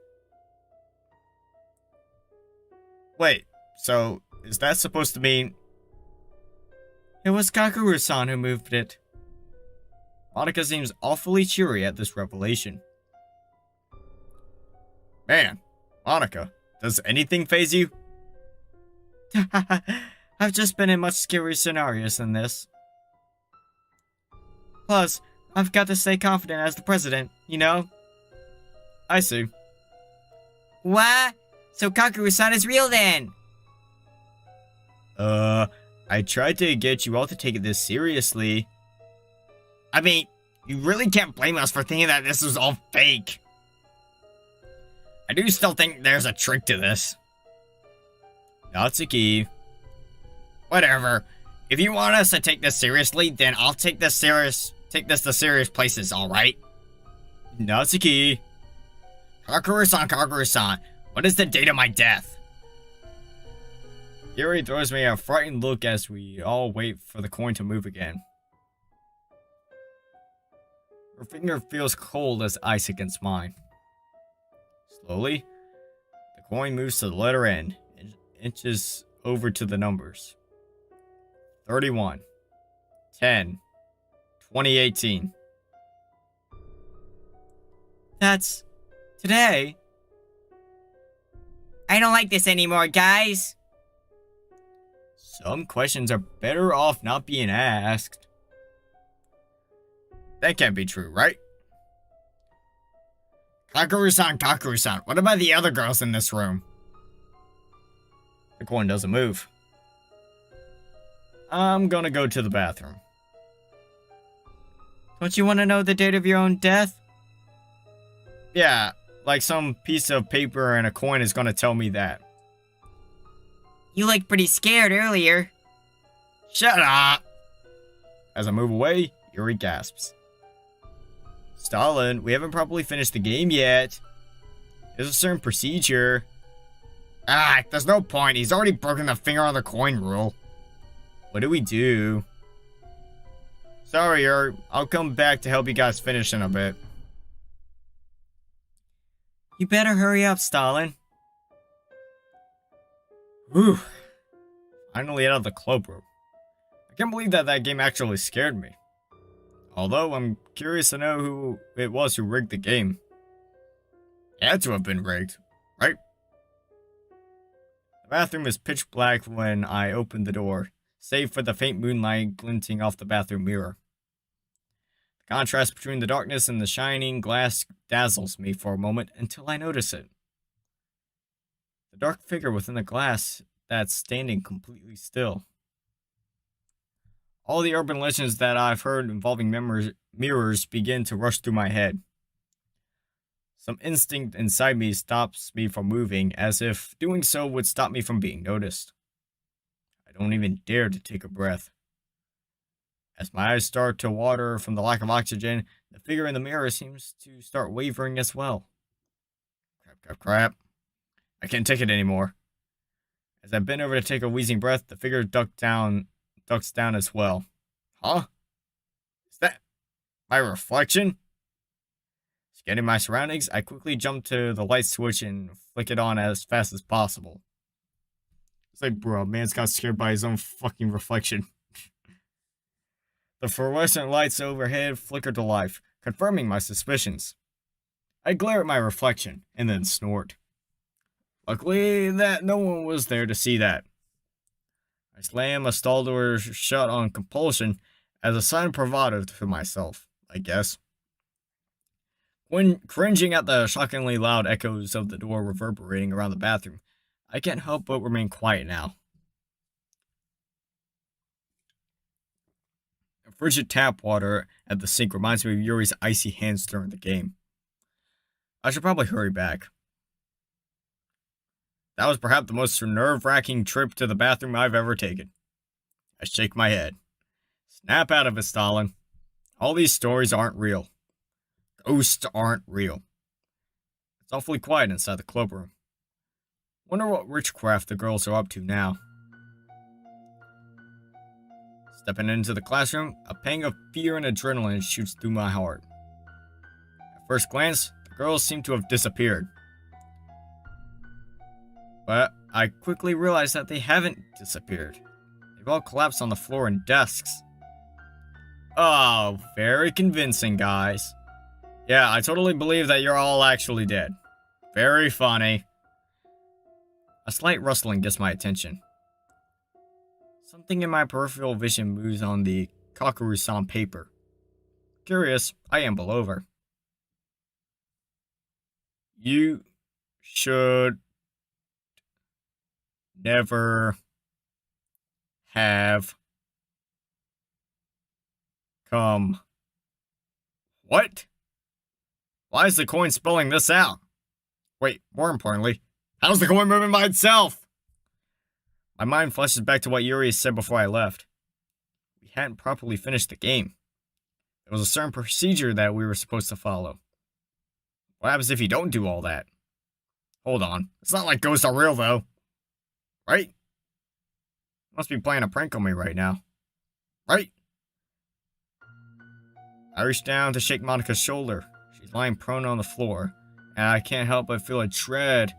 Speaker 1: Wait, so is that supposed to mean...
Speaker 2: It was Kakuru-san who moved it.
Speaker 1: Monika seems awfully cheery at this revelation. Man, Monika, does anything faze you?
Speaker 2: I've just been in much scarier scenarios than this. Plus, I've got to stay confident as the president, you know?
Speaker 1: I see.
Speaker 2: What? So Kakuru-san is real then?
Speaker 1: I tried to get you all to take it this seriously. I mean, you really can't blame us for thinking that this was all fake. I do still think there's a trick to this. Natsuki. Whatever. If you want us to take this seriously, then I'll take this to serious places, alright? Natsuki. Kakuru-san, what is the date of my death? Yuri throws me a frightened look as we all wait for the coin to move again. Her finger feels cold as ice against mine. Slowly, the coin moves to the letter N and inches over to the numbers. 31, 10, 2018.
Speaker 2: That's... today? I don't like this anymore, guys.
Speaker 1: Some questions are better off not being asked. That can't be true, right? Kakuru-san, what about the other girls in this room? The coin doesn't move. I'm gonna go to the bathroom.
Speaker 2: Don't you want to know the date of your own death?
Speaker 1: Yeah, like some piece of paper and a coin is gonna tell me that.
Speaker 2: You looked pretty scared earlier.
Speaker 1: Shut up! As I move away, Yuri gasps. Stalin, we haven't properly finished the game yet. There's a certain procedure. There's no point. He's already broken the finger on the coin rule. What do we do? Sorry, Yuri. I'll come back to help you guys finish in a bit.
Speaker 2: You better hurry up, Stalin.
Speaker 1: Whew. Finally out of the cloakroom. I can't believe that game actually scared me. Although, I'm curious to know who it was who rigged the game. It had to have been rigged, right? The bathroom is pitch black when I open the door, save for the faint moonlight glinting off the bathroom mirror. The contrast between the darkness and the shining glass dazzles me for a moment until I notice it. The dark figure within the glass that's standing completely still. All the urban legends that I've heard involving mirrors begin to rush through my head. Some instinct inside me stops me from moving, as if doing so would stop me from being noticed. I don't even dare to take a breath. As my eyes start to water from the lack of oxygen, the figure in the mirror seems to start wavering as well. Crap. I can't take it anymore. As I bend over to take a wheezing breath, the figure ducks down as well. Huh? Is that my reflection? Scanning my surroundings, I quickly jump to the light switch and flick it on as fast as possible. It's like, bro, man's got scared by his own fucking reflection. The fluorescent lights overhead flicker to life, confirming my suspicions. I glare at my reflection, and then snort. Luckily, that no one was there to see that. I slam a stall door shut on compulsion as a sign of bravado to myself, I guess. When cringing at the shockingly loud echoes of the door reverberating around the bathroom, I can't help but remain quiet now. The frigid tap water at the sink reminds me of Yuri's icy hands during the game. I should probably hurry back. That was perhaps the most nerve-wracking trip to the bathroom I've ever taken. I shake my head. Snap out of it, Stalin. All these stories aren't real. Ghosts aren't real. It's awfully quiet inside the cloakroom. Wonder what witchcraft the girls are up to now. Stepping into the classroom, a pang of fear and adrenaline shoots through my heart. At First glance, the girls seem to have disappeared. But I quickly realized that they haven't disappeared. They've all collapsed on the floor in desks. Oh, very convincing, guys. Yeah, I totally believe that you're all actually dead. Very funny. A slight rustling gets my attention. Something in my peripheral vision moves on the Kakeru-san paper. Curious, I amble over. You should never have come. What? Why is the coin spelling this out? Wait, more importantly, how's the coin moving by itself? My mind flashes back to what Yuri said before I left. We hadn't properly finished the game. There was a certain procedure that we were supposed to follow. What happens if you don't do all that? Hold on. It's not like ghosts are real, though. Right? Must be playing a prank on me right now. Right? I reach down to shake Monika's shoulder. She's lying prone on the floor, and I can't help but feel a dread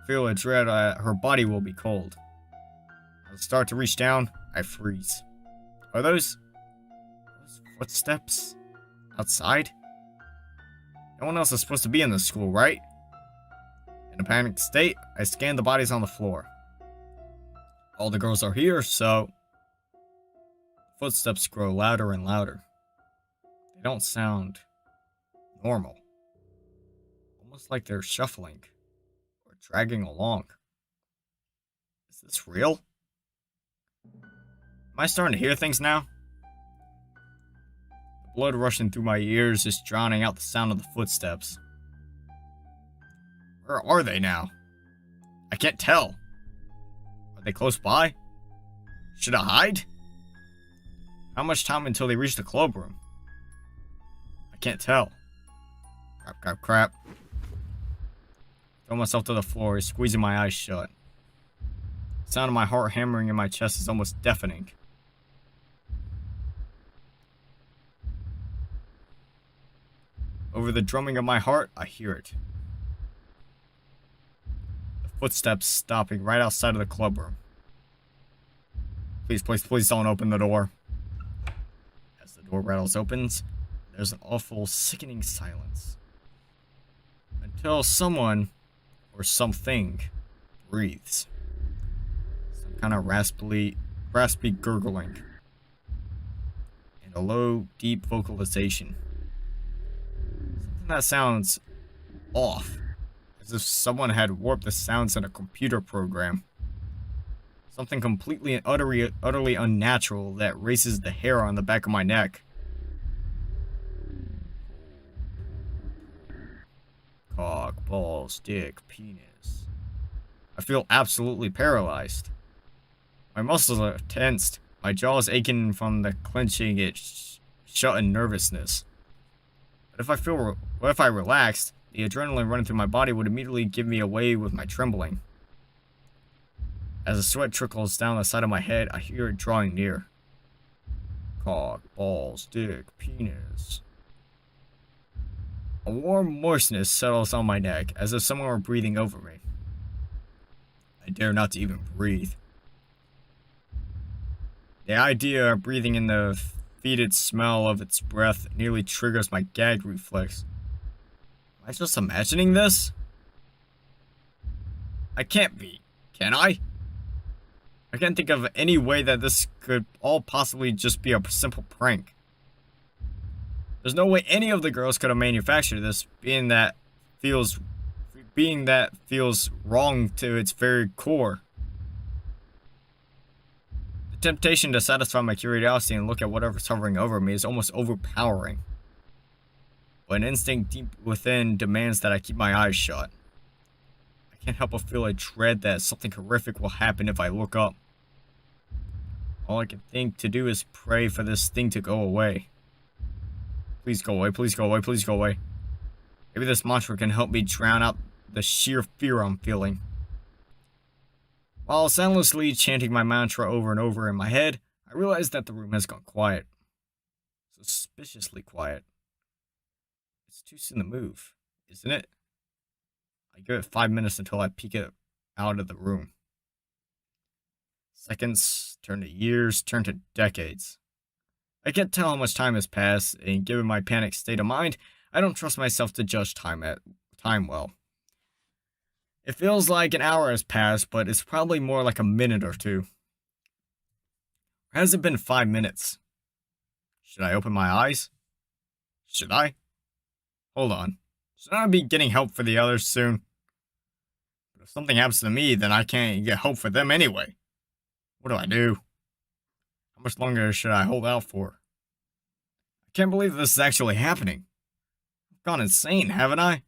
Speaker 1: her body will be cold. As I start to reach down, I freeze. Are those footsteps outside? No one else is supposed to be in this school, right? In a panicked state, I scan the bodies on the floor. All the girls are here, so footsteps grow louder and louder. They don't sound normal. Almost like they're shuffling or dragging along. Is this real? Am I starting to hear things now? The blood rushing through my ears is drowning out the sound of the footsteps. Where are they now? I can't tell. Are they close by? Should I hide? How much time until they reach the clubroom? I can't tell. Crap. Throw myself to the floor, squeezing my eyes shut. The sound of my heart hammering in my chest is almost deafening. Over the drumming of my heart, I hear it. The footsteps stopping right outside of the clubroom. Please don't open the door. As the door rattles opens, there's an awful, sickening silence. Until someone, or something, breathes. Some kind of raspy gurgling. And a low, deep vocalization. Something that sounds off. As if someone had warped the sounds in a computer program. Something completely and utterly unnatural that raises the hair on the back of my neck. Cock, balls, dick, penis. I feel absolutely paralyzed. My muscles are tensed, my jaw is aching from the clenching it shut in nervousness. But if I relaxed, the adrenaline running through my body would immediately give me away with my trembling. As the sweat trickles down the side of my head, I hear it drawing near. Cock, balls, dick, penis. A warm moistness settles on my neck, as if someone were breathing over me. I dare not to even breathe. The idea of breathing in the fetid smell of its breath nearly triggers my gag reflex. Am I just imagining this? I can't be, can I? I can't think of any way that this could all possibly just be a simple prank. There's no way any of the girls could have manufactured this, being that feels wrong to its very core. The temptation to satisfy my curiosity and look at whatever's hovering over me is almost overpowering. But an instinct deep within demands that I keep my eyes shut. I can't help but feel a dread that something horrific will happen if I look up. All I can think to do is pray for this thing to go away. Please go away, please go away, please go away. Maybe this mantra can help me drown out the sheer fear I'm feeling. While soundlessly chanting my mantra over and over in my head, I realize that the room has gone quiet. Suspiciously quiet. It's too soon to move, isn't it? I give it 5 minutes until I peek it out of the room. Seconds turn to years, turn to decades. I can't tell how much time has passed, and given my panicked state of mind, I don't trust myself to judge time well. It feels like an hour has passed, but it's probably more like a minute or two. Or has it been 5 minutes? Should I open my eyes? Should I? Hold on. Should I be getting help for the others soon? But if something happens to me, then I can't get help for them anyway. What do I do? How much longer should I hold out for? I can't believe this is actually happening. I've gone insane, haven't I?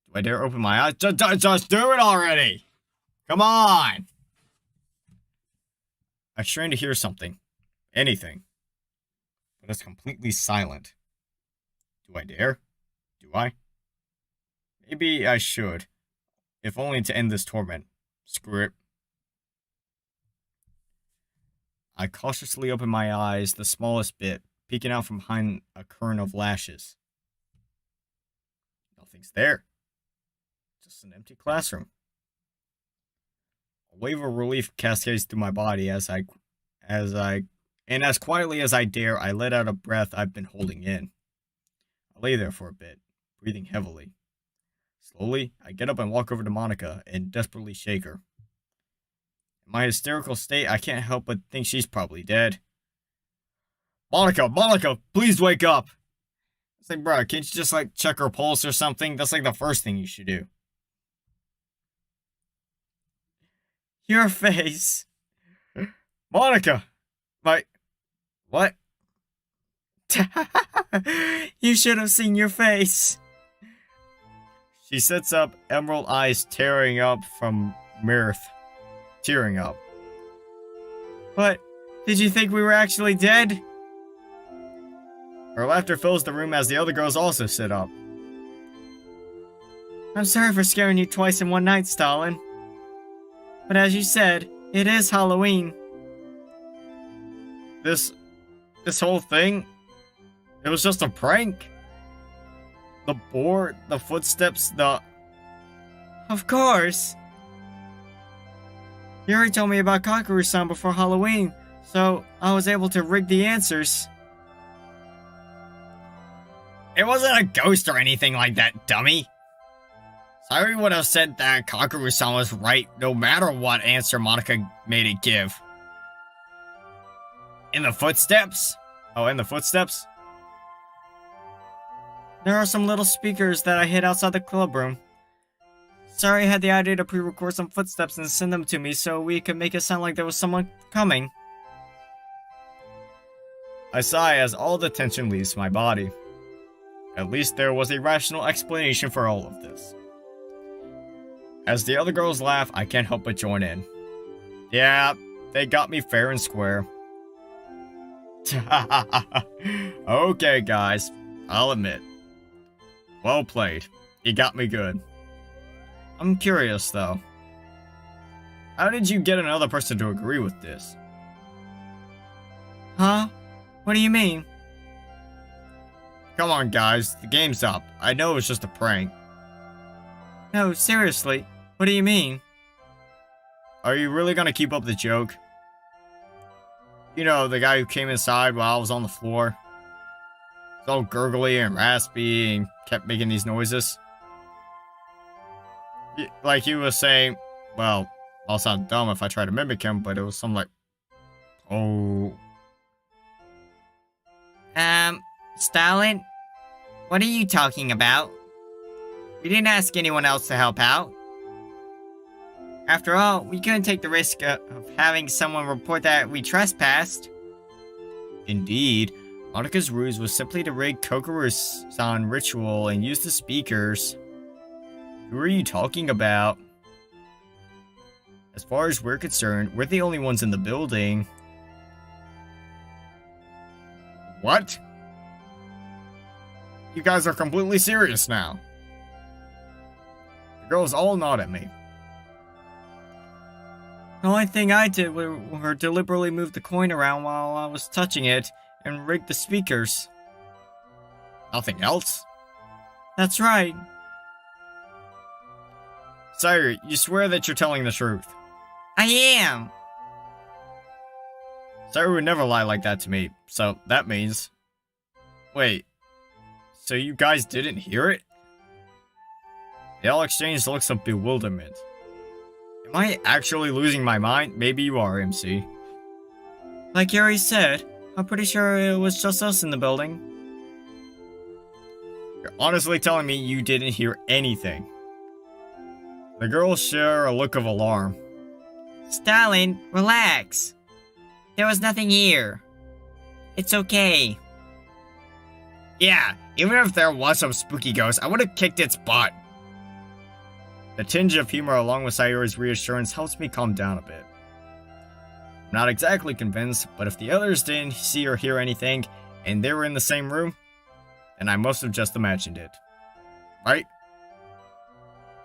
Speaker 1: Do I dare open my eyes? Just do it already! Come on! I strain to hear something. Anything. But it's completely silent. Do I dare? Do I? Maybe I should. If only to end this torment. Screw it. I cautiously open my eyes the smallest bit, peeking out from behind a curtain of lashes. Nothing's there. Just an empty classroom. A wave of relief cascades through my body as quietly as I dare, I let out a breath I've been holding in. I lay there for a bit, breathing heavily. Slowly, I get up and walk over to Monika and desperately shake her. In my hysterical state, I can't help but think she's probably dead. Monika, please wake up! It's like, bro, can't you just, check her pulse or something? That's, the first thing you should do.
Speaker 2: Your face.
Speaker 1: Monika! What?
Speaker 2: You should have seen your face.
Speaker 1: She sits up, emerald eyes tearing up from mirth. Tearing up.
Speaker 2: What? Did you think we were actually dead?
Speaker 1: Her laughter fills the room as the other girls also sit up.
Speaker 2: I'm sorry for scaring you twice in one night, Stalin. But as you said, it is Halloween.
Speaker 1: This whole thing, it was just a prank. The board, the footsteps,
Speaker 2: Of course. Yuri told me about Kakeru-san before Halloween, so I was able to rig the answers.
Speaker 1: It wasn't a ghost or anything like that, dummy. Sayori would have said that Kakeru-san was right no matter what answer Monika made it give. In the footsteps? Oh, in the footsteps?
Speaker 2: There are some little speakers that I hid outside the club room. Sayori had the idea to pre-record some footsteps and send them to me so we could make it sound like there was someone coming.
Speaker 1: I sigh as all the tension leaves my body. At least there was a rational explanation for all of this. As the other girls laugh, I can't help but join in. Yeah, they got me fair and square. Okay, guys, I'll admit. Well played. You got me good. I'm curious, though. How did you get another person to agree with this?
Speaker 2: Huh? What do you mean?
Speaker 1: Come on, guys. The game's up. I know it's just a prank.
Speaker 2: No, seriously. What do you mean?
Speaker 1: Are you really gonna keep up the joke? You know, the guy who came inside while I was on the floor. It's all gurgly and raspy and kept making these noises. Like he was saying, well, I'll sound dumb if I try to mimic him, but it was something like, oh.
Speaker 2: Stalin? What are you talking about? We didn't ask anyone else to help out. After all, we couldn't take the risk of having someone report that we trespassed.
Speaker 1: Indeed, Monika's ruse was simply to rig Kakeru-san ritual and use the speakers. Who are you talking about? As far as we're concerned, we're the only ones in the building. What? You guys are completely serious now. The girls all nod at me.
Speaker 2: The only thing I did were deliberately move the coin around while I was touching it and rig the speakers.
Speaker 1: Nothing else?
Speaker 2: That's right.
Speaker 1: Sayori, you swear that you're telling the truth.
Speaker 2: I am.
Speaker 1: Sayori would never lie like that to me, so that means... Wait, so you guys didn't hear it? They all exchanged looks of bewilderment. Am I actually losing my mind? Maybe you are, MC.
Speaker 2: Like Yuri said, I'm pretty sure it was just us in the building.
Speaker 1: You're honestly telling me you didn't hear anything. The girls share a look of alarm.
Speaker 2: Stalin, relax. There was nothing here. It's okay.
Speaker 1: Yeah, even if there was some spooky ghost, I would have kicked its butt. The tinge of humor along with Sayori's reassurance helps me calm down a bit. I'm not exactly convinced, but if the others didn't see or hear anything, and they were in the same room, then I must have just imagined it. Right?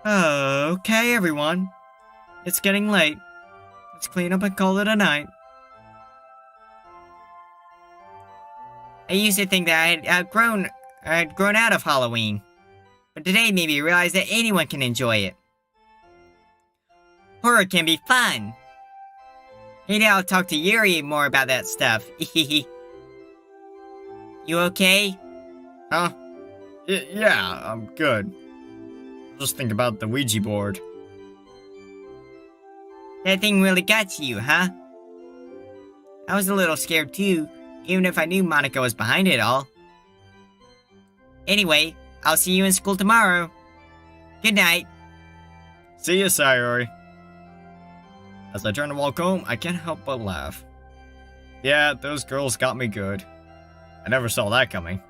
Speaker 2: Okay, everyone. It's getting late. Let's clean up and call it a night. I used to think that I had grown out of Halloween, but today made me realize that anyone can enjoy it. Horror can be fun. Maybe I'll talk to Yuri more about that stuff. You okay?
Speaker 1: Huh? Yeah, I'm good. Just think about the Ouija board.
Speaker 2: That thing really got to you, huh? I was a little scared too, even if I knew Monika was behind it all. Anyway, I'll see you in school tomorrow. Good night.
Speaker 1: See ya, Sayori. As I turn to walk home, I can't help but laugh. Yeah, those girls got me good. I never saw that coming.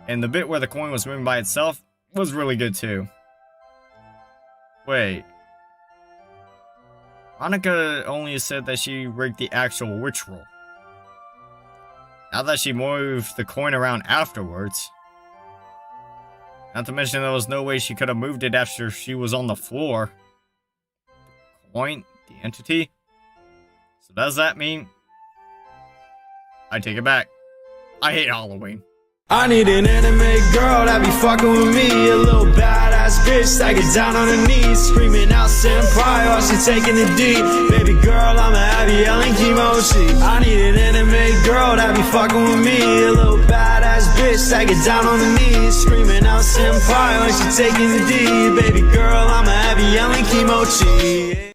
Speaker 1: And the bit where the coin was moving by itself was really good too. Wait. Monika only said that she rigged the actual witch roll. Not that she moved the coin around afterwards. Not to mention there was no way she could have moved it after she was on the floor. The coin? The entity? So does that mean... I take it back. I hate Halloween.
Speaker 3: I need an anime girl that be fucking with me. A little badass bitch that gets down on her knees, screaming out senpai while she taking the D. Baby girl, I'ma have you yelling kimochi. I need an anime girl that be fucking with me. A little badass bitch that gets down on her knees, screaming out senpai while she taking the D. Baby girl, I'ma have you yelling kimochi.